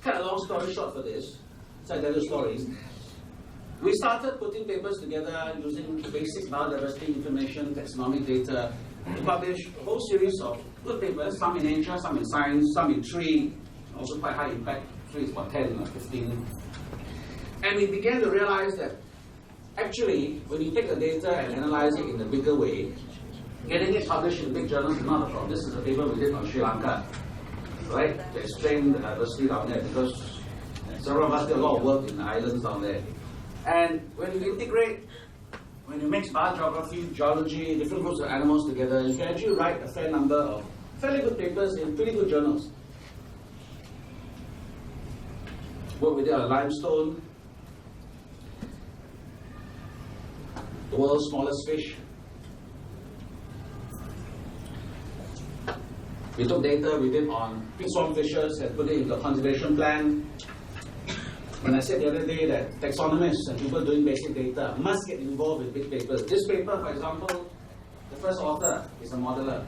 B: cut a long story short for this, so I tell you stories. We started putting papers together using basic biodiversity information, taxonomic data, to publish a whole series of good papers, some in nature, some in science, some in tree, also quite high impact. Tree is about 10 or 15. And we began to realize that actually, when you take the data and analyze it in a bigger way, getting it published in big journals is not a problem. This is a paper we did on Sri Lanka, right? To explain the diversity down there, because several of us did a lot of work in the islands down there. And when you integrate, when you mix biogeography, geology, different groups of animals together, you can actually write a fair number of fairly good papers in pretty good journals. What we did on limestone, the world's smallest fish. We took data we did on pig swarm fishes and put it into a conservation plan. When I said the other day that taxonomists and people doing basic data must get involved with big papers. This paper, for example, the first author is a modeler.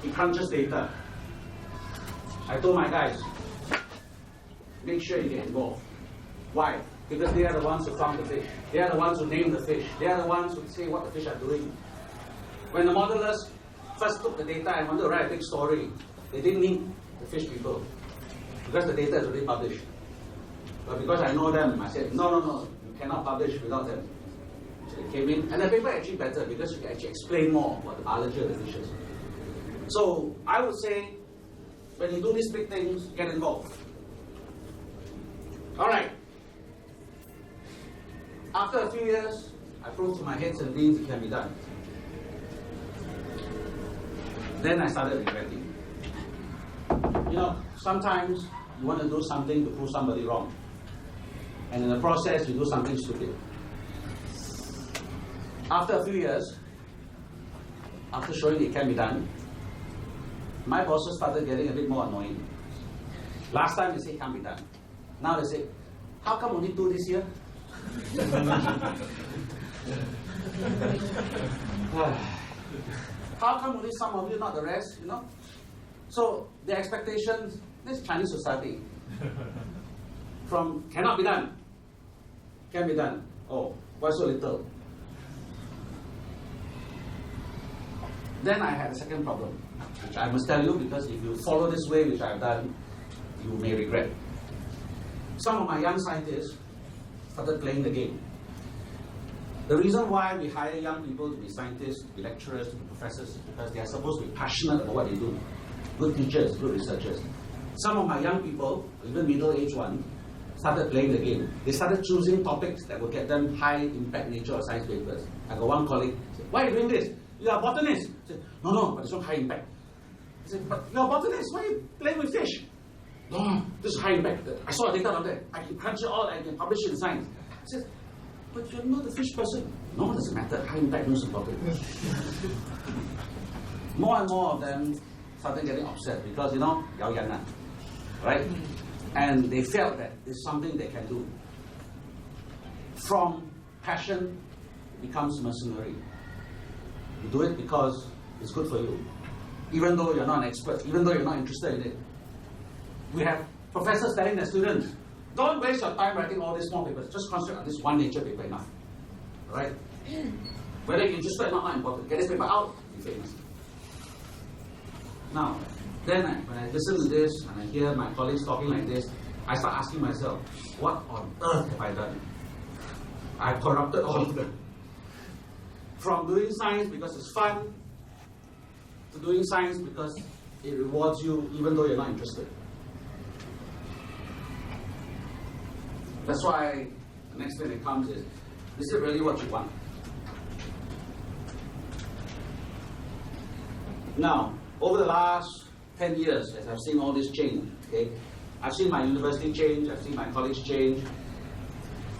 B: He crunches data. I told my guys, make sure you get involved. Why? Because they are the ones who found the fish. They are the ones who name the fish. They are the ones who say what the fish are doing. When the modelers first took the data and wanted to write a big story, they didn't need the fish people, because the data is already published. But because I know them, I said, no, you cannot publish without them. So they came in, and the paper actually better, because you can actually explain more about the biology of the fishes. So I would say, when you do these big things, get involved. All right. After a few years, I proved to my heads and beans it can be done. Then I started regretting. You know, sometimes you want to do something to prove somebody wrong. and in the process you do something stupid. After a few years, after showing it can be done, my bosses started getting a bit more annoying. Last time they said it can't be done. Now they say, how come only 2 this year? How come only some of you, not the rest, you know? So the expectations, this Chinese society, from cannot be done, can be done. Oh, why so little? Then I had a second problem, which I must tell you, because if you follow this way, which I've done, you may regret. Some of my young scientists started playing the game. The reason why we hire young people to be scientists, to be lecturers, to be professors, is because they are supposed to be passionate about what they do. Good teachers, good researchers. Some of my young people, even middle-aged ones, started playing the game. They started choosing topics that would get them high-impact nature or science papers. I got one colleague said, why are you doing this? You are a botanist. I said, no, but it's not high impact. I said, but you're a botanist, why are you playing with fish? No, this is high impact. I saw the data down there. I can crunch it all, I can publish it in science. I said, but you're not a fish person. No, it doesn't matter. High impact news about it. More and more of them started getting upset because, you know, yao yan, right? And they felt that it's something they can do. From passion, it becomes mercenary. You do it because it's good for you, even though you're not an expert, even though you're not interested in it. We have professors telling their students, don't waste your time writing all these small papers, just concentrate on this one nature paper enough. Right? Whether you're interested or not important. Get this paper out, be famous. Now, then when I listen to this and I hear my colleagues talking like this, I start asking myself, what on earth have I done? I've corrupted all of them. From doing science because it's fun, to doing science because it rewards you even though you're not interested. That's why the next thing that comes is it really what you want? Now, over the last 10 years, as I've seen all this change, okay, I've seen my university change, I've seen my college change,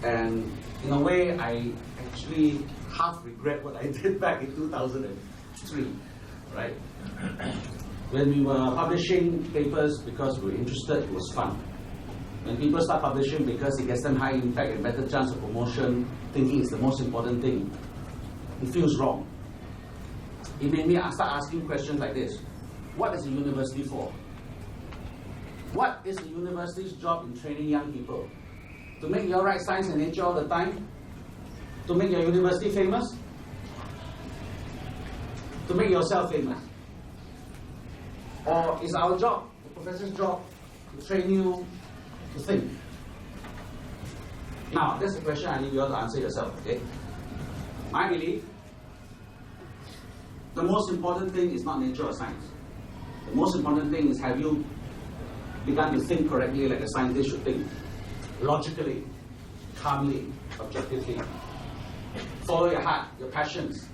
B: and in a way, I actually half regret what I did back in 2003, right? When we were publishing papers because we were interested, it was fun. When people start publishing because it gets them high impact and better chance of promotion, thinking it's the most important thing, it feels wrong. It made me start asking questions like this. What is the university for? What is the university's job in training young people? To make you write science and nature all the time? To make your university famous? To make yourself famous? Or is our job, the professor's job, to train you to think? Now, that's a question I need you all to answer yourself, okay? My belief, the most important thing is not nature or science. The most important thing is, have you begun to think correctly like a scientist should think? Logically, calmly, objectively. Follow your heart, your passions,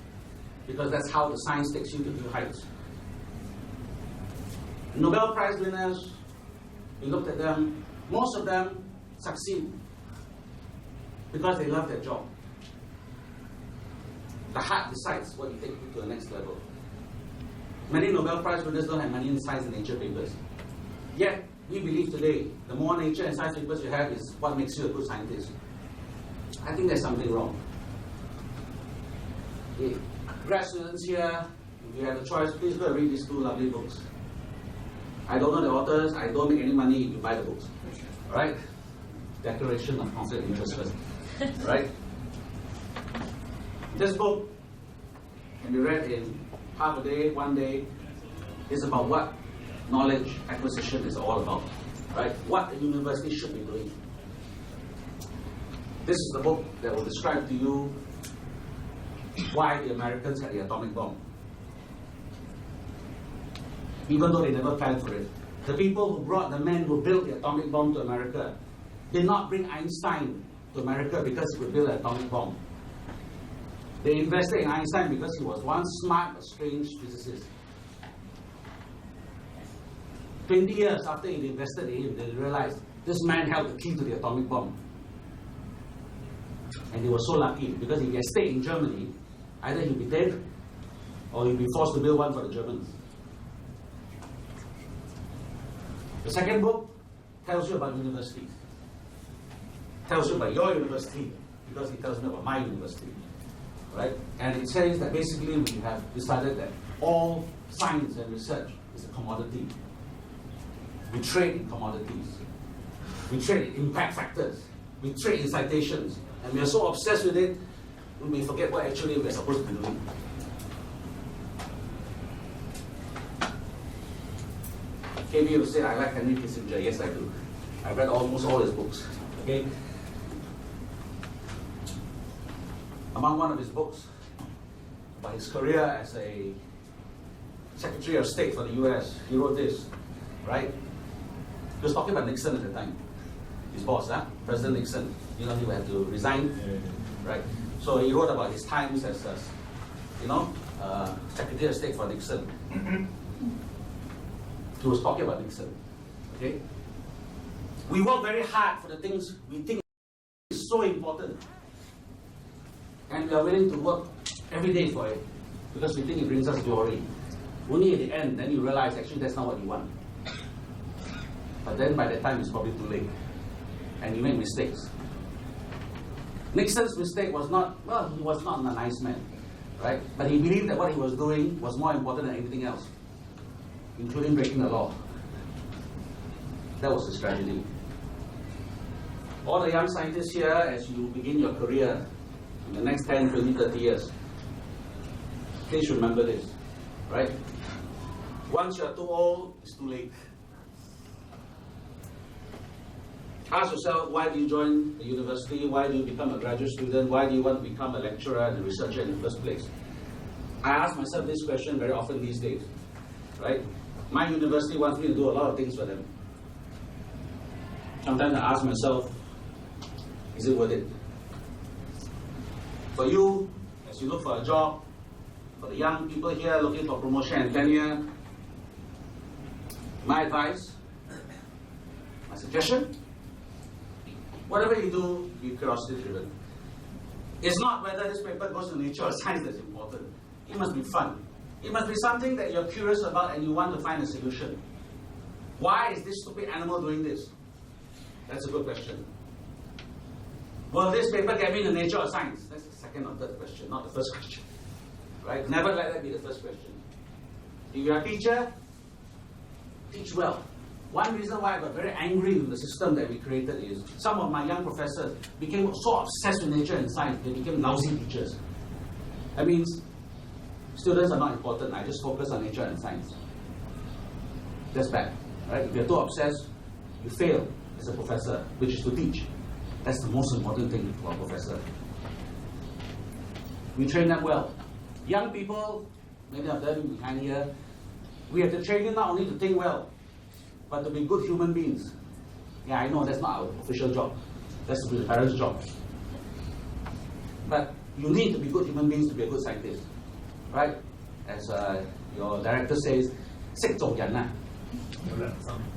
B: because that's how the science takes you to new heights. Nobel Prize winners, we looked at them, most of them succeed because they love their job. The heart decides what you take you to the next level. Many Nobel Prize winners don't have money in science and nature papers. Yet, we believe today, the more nature and science papers you have is what makes you a good scientist. I think there's something wrong. Okay. Grad students here, if you have a choice, please go and read these two lovely books. I don't know the authors, I don't make any money if you buy the books. Right? Declaration of conflict of interest first. Right? This book can be read in half a day, 1 day. It's about what knowledge acquisition is all about. Right? What a university should be doing. This is the book that will describe to you why the Americans had the atomic bomb. Even though they never planned for it. The people who brought the men who built the atomic bomb to America did not bring Einstein to America because he would build an atomic bomb. They invested in Einstein because he was one smart but strange physicist. 20 years after they invested in him, they realized this man held the key to the atomic bomb. And they were so lucky, because if he had stayed in Germany, either he'd be dead or he'd be forced to build one for the Germans. The second book tells you about universities. Tells you about your university, because it tells me about my university. Right? And it says that basically we have decided that all science and research is a commodity. We trade in commodities. We trade in impact factors. We trade in citations. And we are so obsessed with it, we may forget what actually we are supposed to be doing. KB will say, I like Henry Kissinger. Yes, I do. I've read almost all his books. Okay? Among one of his books, about his career as a Secretary of State for the US, he wrote this, right? He was talking about Nixon at the time. His boss, President Nixon. You know, he had to resign, right? So he wrote about his times as, Secretary of State for Nixon. He was talking about Nixon, okay? We work very hard for the things we think is so important. And we are willing to work every day for it, because we think it brings us glory. Only at the end, then you realize actually that's not what you want. But then by that time, it's probably too late. And you make mistakes. Nixon's mistake was not, well, he was not a nice man, right? But he believed that what he was doing was more important than anything else, including breaking the law. That was his tragedy. All the young scientists here, as you begin your career in the next 10, 20, 30 years, please remember this, right? Once you're too old, it's too late. Ask yourself, why do you join the university? Why do you become a graduate student? Why do you want to become a lecturer and a researcher in the first place? I ask myself this question very often these days, right? My university wants me to do a lot of things for them. Sometimes I ask myself, is it worth it? For you, as you look for a job, for the young people here looking for promotion and tenure, my advice, my suggestion, whatever you do, be curiosity driven. It's not whether this paper goes to Nature or Science that's important. It must be fun. It must be something that you're curious about and you want to find a solution. Why is this stupid animal doing this? That's a good question. Will this paper get me into Nature or Science? That's the second or third question, not the first question. Right? Never let that be the first question. If you're a teacher, teach well. One reason why I got very angry with the system that we created is some of my young professors became so obsessed with nature and science, they became lousy teachers. That means students are not important, I just focus on nature and science. That's bad. Right? If you're too obsessed, you fail as a professor, which is to teach. That's the most important thing for a professor. We train them well. Young people, many of them behind here, we have to train them not only to think well, but to be good human beings. Yeah, I know that's not our official job. That's the parents' job. But you need to be good human beings to be a good scientist. Right? As your director says, 識做人啊。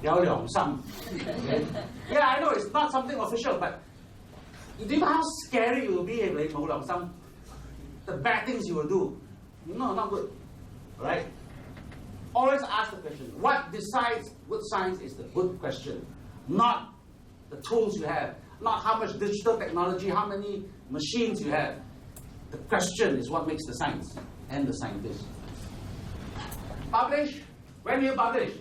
B: 有良心. Okay? Yeah, I know it's not something official, but do you know how scary it will be if you冇良心? The bad things you will do. No, not good. Right? Always ask the question, what decides good science is the good question, not the tools you have, not how much digital technology, how many machines you have. The question is what makes the science and the scientist. Publish. When do you publish?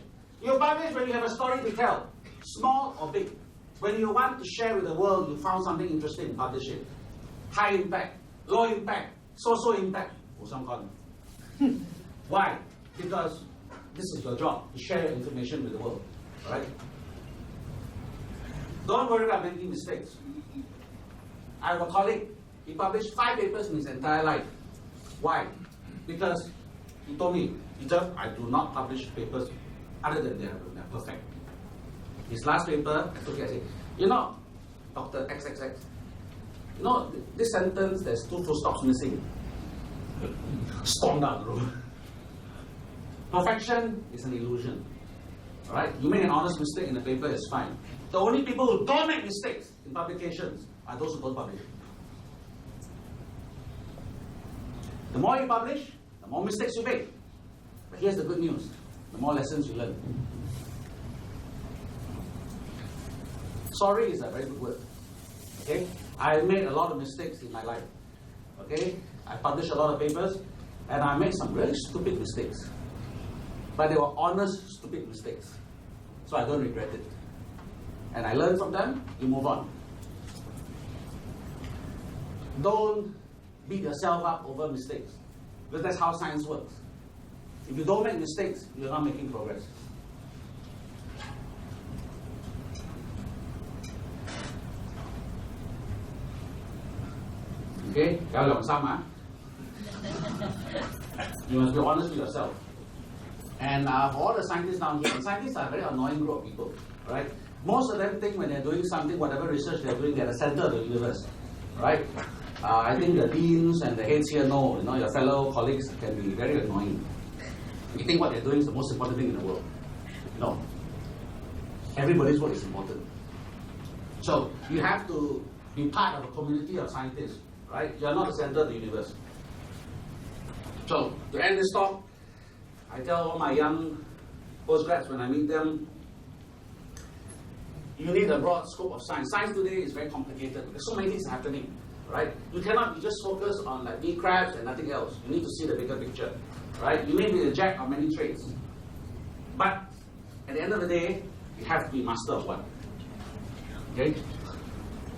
B: You publish when you have a story to tell, small or big. When you want to share with the world, you found something interesting, publish it. High impact, low impact, so-so impact. Why? Because this is your job, to share information with the world, right? Don't worry about making mistakes. I have a colleague, he published 5 papers in his entire life. Why? Because he told me, Peter, I do not publish papers other than they're perfect. His last paper, I took it, I said, you know, Dr. XXX, you know, this sentence, there's 2 full stops missing. Storm down the road. Perfection is an illusion. Alright? You make an honest mistake in the paper, it's fine. The only people who don't make mistakes in publications are those who don't publish. The more you publish, the more mistakes you make. But here's the good news. The more lessons you learn. Sorry is a very good word. Okay? I made a lot of mistakes in my life. Okay? I published a lot of papers, and I made some really stupid mistakes. But they were honest, stupid mistakes. So I don't regret it. And I learned from them, you move on. Don't beat yourself up over mistakes. Because that's how science works. If you don't make mistakes, you're not making progress. Okay? You must be honest with yourself. And for all the scientists down here, and scientists are a very annoying group of people, right? Most of them think when they're doing something, whatever research they're doing, they're the center of the universe, right? I think the deans and the heads here know, your fellow colleagues can be very annoying. You think what they're doing is the most important thing in the world. No. Everybody's work is important. So you have to be part of a community of scientists, right? You're not the center of the universe. So to end this talk, I tell all my young postgrads when I meet them, you need a broad scope of science. Science today is very complicated because so many things are happening, right? You cannot be just focus on like bee crabs and nothing else. You need to see the bigger picture, right? You may be the jack of many trades, but at the end of the day, you have to be master of one. Okay?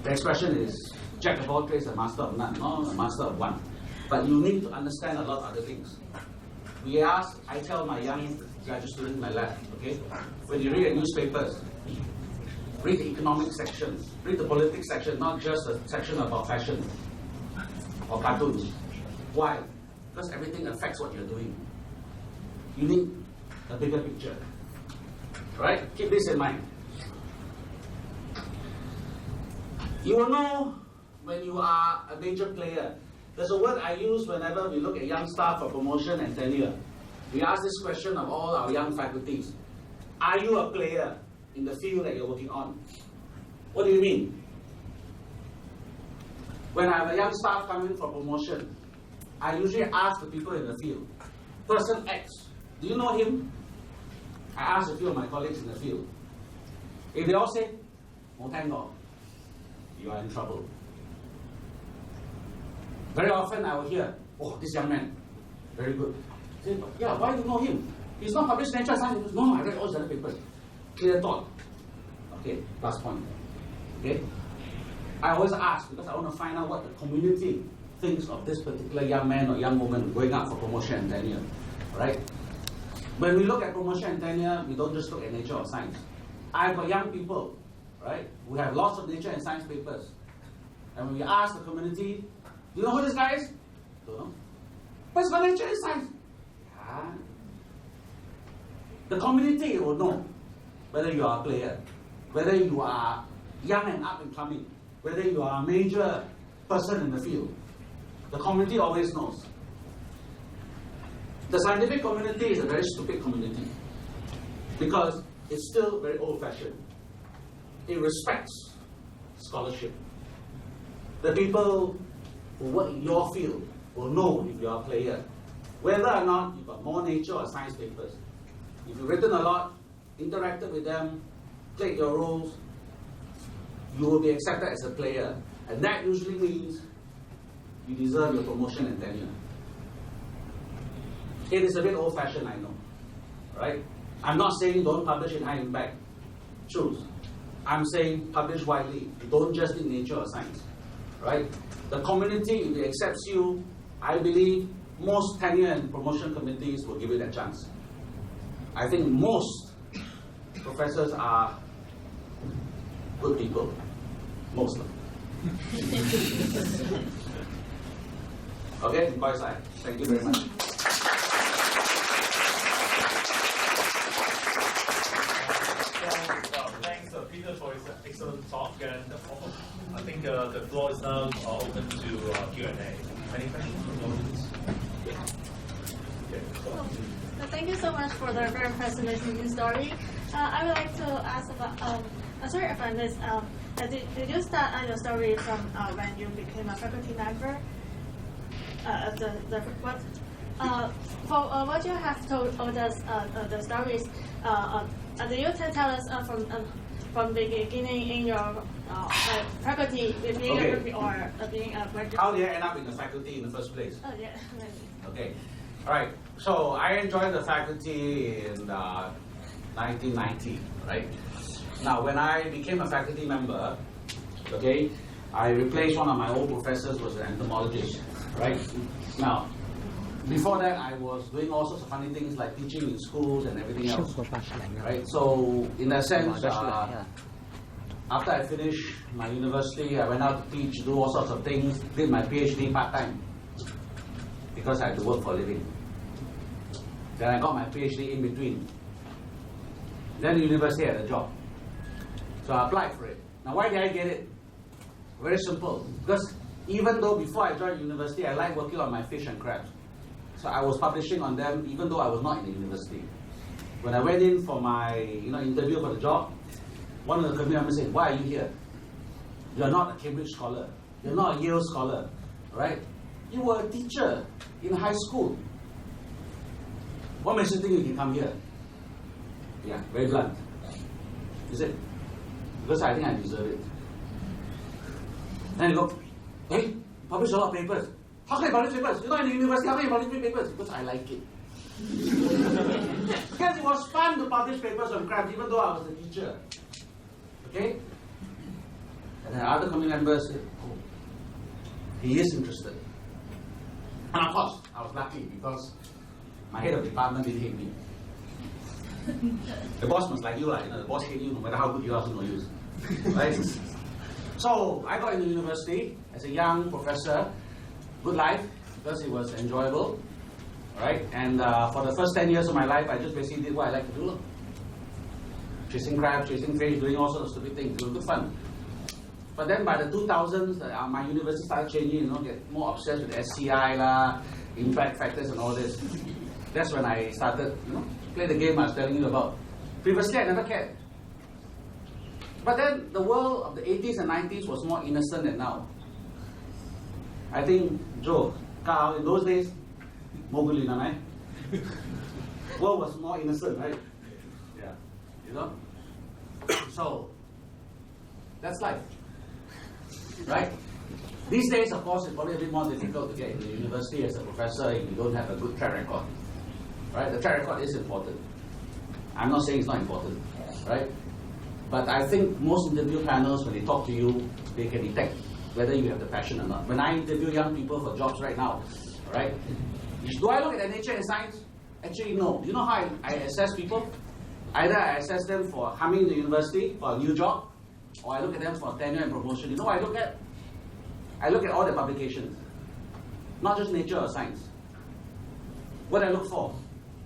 B: The expression is jack of all trades and master of none. No, master of one. But you need to understand a lot of other things. I tell my young graduate students in my lab, okay, when you read the newspapers, read the economic section, read the politics section, not just a section about fashion or cartoons. Why? Because everything affects what you're doing. You need a bigger picture. Right? Keep this in mind. You will know when you are a major player. There's a word I use whenever we look at young staff for promotion and tenure. We ask this question of all our young faculties. Are you a player in the field that you're working on? What do you mean? When I have a young staff coming for promotion, I usually ask the people in the field, person X, do you know him? I ask a few of my colleagues in the field. If they all say, "Oh, thank God," you are in trouble. Very often I will hear, "Oh, this young man, very good." I say, "Yeah, why do you know him? He's not published in Nature Science." "No, I read all the other papers." Clear thought. Okay, last point. Okay? I always ask because I want to find out what the community thinks of this particular young man or young woman going up for promotion and tenure. Right? When we look at promotion and tenure, we don't just look at nature or science. I've got young people, right, who have lots of nature and science papers. And when we ask the community, "Do you know who this guy is?" "Don't know." "But it's got nature and science." Yeah. The community will know whether you are a player, whether you are young and up and coming, whether you are a major person in the field. The community always knows. The scientific community is a very stupid community because it's still very old-fashioned. It respects scholarship. The people who work in your field will know if you're a player, whether or not you've got more nature or science papers. If you've written a lot, interacted with them, played your roles, you will be accepted as a player. And that usually means you deserve your promotion and tenure. It is a bit old-fashioned, I know. Right? I'm not saying don't publish in high impact. Choose. I'm saying publish widely. Don't just in nature or science. Right? The community, if it accepts you, I believe most tenure and promotion committees will give you that chance. I think most professors are good people. Most of them. Okay, bye side. Thank you very much.
A: Thanks, Peter, for his excellent talk. And I think the floor is now open to Q&A. Any questions from the audience?
D: So thank you so much for the very fascinating story. I would like to ask about, sorry if I missed, did you start your story from when you became a faculty member? for what you have told us the stories, do you tell us from the beginning in your faculty being a group or being a graduate?
B: How did I end up in the faculty in the first place?
D: Oh yeah.
B: Okay, all right. So I joined the faculty in 1990, right? Now, when I became a faculty member, okay, I replaced one of my old professors, who was an entomologist, right? Now, before that, I was doing all sorts of funny things like teaching in schools and everything else, right? So, in that sense, after I finished my university, I went out to teach, do all sorts of things, did my PhD part-time, because I had to work for a living. Then I got my PhD in between. Then the university had a job. So I applied for it. Now, why did I get it? Very simple. Because even though before I joined university, I liked working on my fish and crabs. So I was publishing on them even though I was not in the university. When I went in for my interview for the job, one of the committee members said, "Why are you here? You're not a Cambridge scholar. You're not a Yale scholar, right? You were a teacher in high school. What makes you think you can come here?" Yeah, very blunt. Is it? Because I think I deserve it. Then you go, "Hey, publish a lot of papers. How can you publish papers? You're not in the university, how can you publish papers?" Because I like it. Because it was fun to publish papers on crabs, even though I was a teacher. Okay? And then other committee members said, "Oh, he is interested." And of course, I was lucky because my head of department didn't hate me. The boss must like you, right? The boss hate you no matter how good you are, no use. Right? So I got into university as a young professor. Good life, because it was enjoyable. Right? And for the first 10 years of my life, I just basically did what I like to do. Chasing crabs, chasing fish, doing all sorts of stupid things. It was good fun. But then by the 2000s, my university started changing, get more obsessed with SCI, impact factors and all this. That's when I started, play the game I was telling you about. Previously, I never cared. But then the world of the 80s and 90s was more innocent than now. I think, Joe, Carl, in those days, Mogulina, world was more innocent, right? Yeah. So, that's life. Right? These days, of course, it's probably a bit more difficult to get into university as a professor if you don't have a good track record. Right? The track record is important. I'm not saying it's not important. Right? But I think most interview panels, when they talk to you, they can detect whether you have the passion or not. When I interview young people for jobs right now, right? Do I look at their nature and science? Actually, no. You know how I assess people? Either I assess them for coming to university for a new job, or I look at them for tenure and promotion. You know what I look at? I look at all their publications. Not just nature or science. What I look for.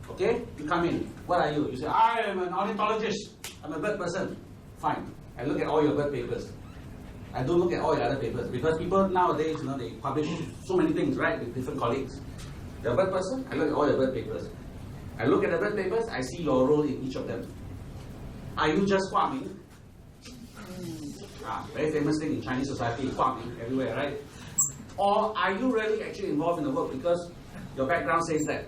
B: Okay? You come in. What are you? You say, "I am an ornithologist. I'm a bird person." Fine. I look at all your bird papers. I don't look at all your other papers. Because people nowadays, they publish so many things, right? With different colleagues. You're a bird person, I look at all your bird papers. I look at the bird papers, I see your role in each of them. Are you just farming? Very famous thing in Chinese society, farming everywhere, right? Or are you really actually involved in the work because your background says that?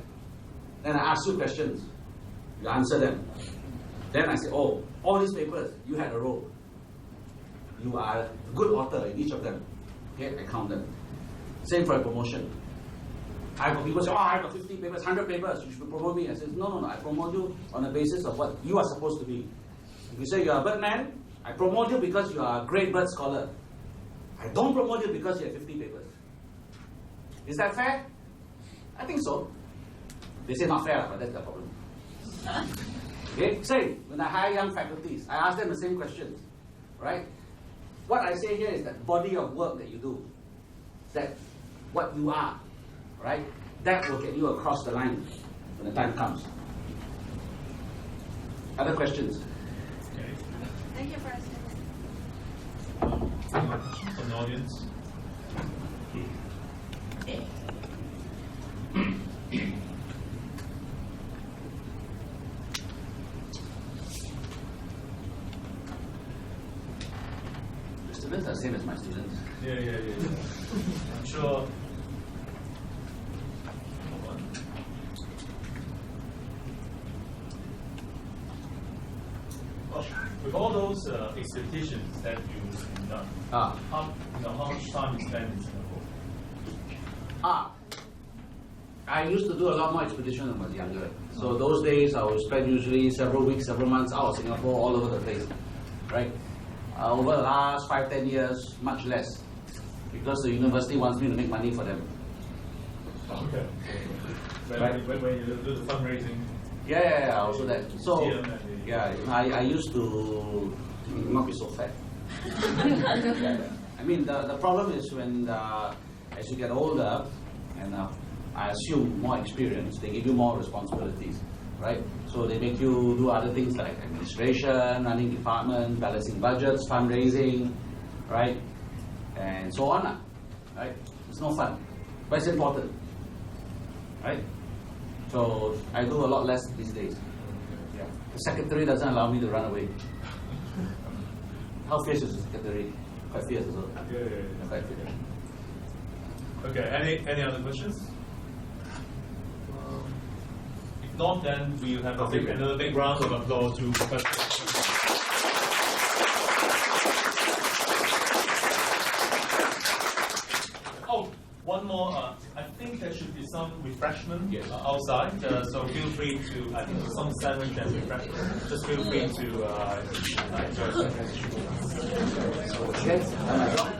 B: Then I ask you questions. You answer them. Then I say, "Oh, all these papers, you had a role. You are a good author in each of them." Okay, I count them. Same for a promotion. I got people say, "Oh, I got 50 papers, 100 papers, you should promote me." I say, no, I promote you on the basis of what you are supposed to be. If you say you're a birdman, I promote you because you are a great bird scholar. I don't promote you because you have 50 papers. Is that fair? I think so. They say not fair, but that's the problem. Okay, same. When I hire young faculties, I ask them the same questions, right? What I say here is that body of work that you do, that what you are, right? That will get you across the line when the time comes. Other questions?
A: Okay.
D: Thank you for asking.
A: From the audience.
B: The students are the same as my students.
A: Yeah. I'm sure with all those expeditions that you've done, how much time you spend in Singapore?
B: I used to do a lot more expedition when I was younger. So those days I would spend usually several weeks, several months out of Singapore, all over the place, right? Over the last 5-10 years, much less, because the university wants me to make money for them.
A: Okay. When you do the fundraising.
B: Yeah, also that. So yeah, I used to not be so fat. I mean, the problem is when as you get older and I assume more experience, they give you more responsibilities, right? So they make you do other things like administration, running department, balancing budgets, fundraising, right? And so on, right? It's no fun, but it's important, right? So I do a lot less these days. Yeah. The secretary doesn't allow me to run away. How fierce is the secretary? Quite fierce as well.
A: Yeah.
B: Quite fierce.
A: Okay, any other questions? If not, then we'll have another big round of applause to Professor. Oh, one more. I think there should be some refreshment outside, so feel free to, I think there's some sandwich and refreshment. Just feel free to enjoy some.